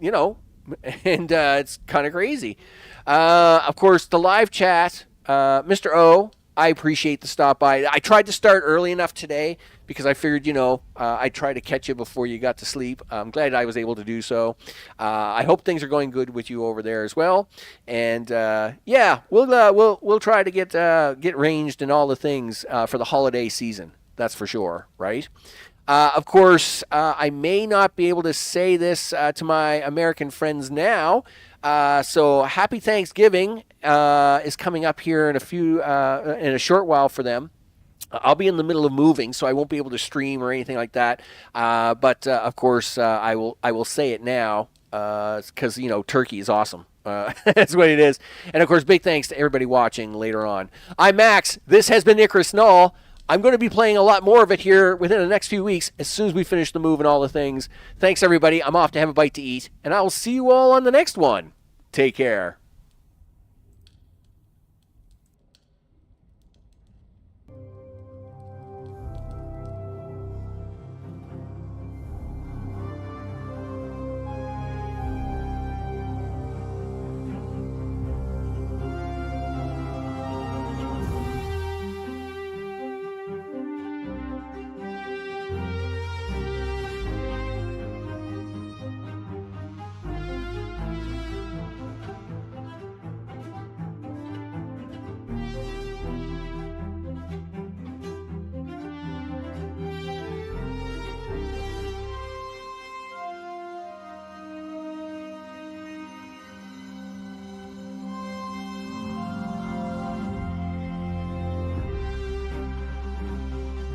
Speaker 1: it's kind of crazy. Of course, the live chat, Mr. O, I appreciate the stop by. I tried to start early enough today because I figured, I'd try to catch you before you got to sleep. I'm glad I was able to do so. I hope things are going good with you over there as well. And we'll try to get ranged and all the things for the holiday season. That's for sure, right? Of course, I may not be able to say this to my American friends now. So happy Thanksgiving is coming up here in a short while for them. I'll be in the middle of moving, so I won't be able to stream or anything like that. But of course, I will say it now because turkey is awesome. That's what it is. And of course, big thanks to everybody watching later on. I'm Max. This has been Icarus NULL. I'm going to be playing a lot more of it here within the next few weeks as soon as we finish the move and all the things. Thanks, everybody. I'm off to have a bite to eat, and I will see you all on the next one. Take care.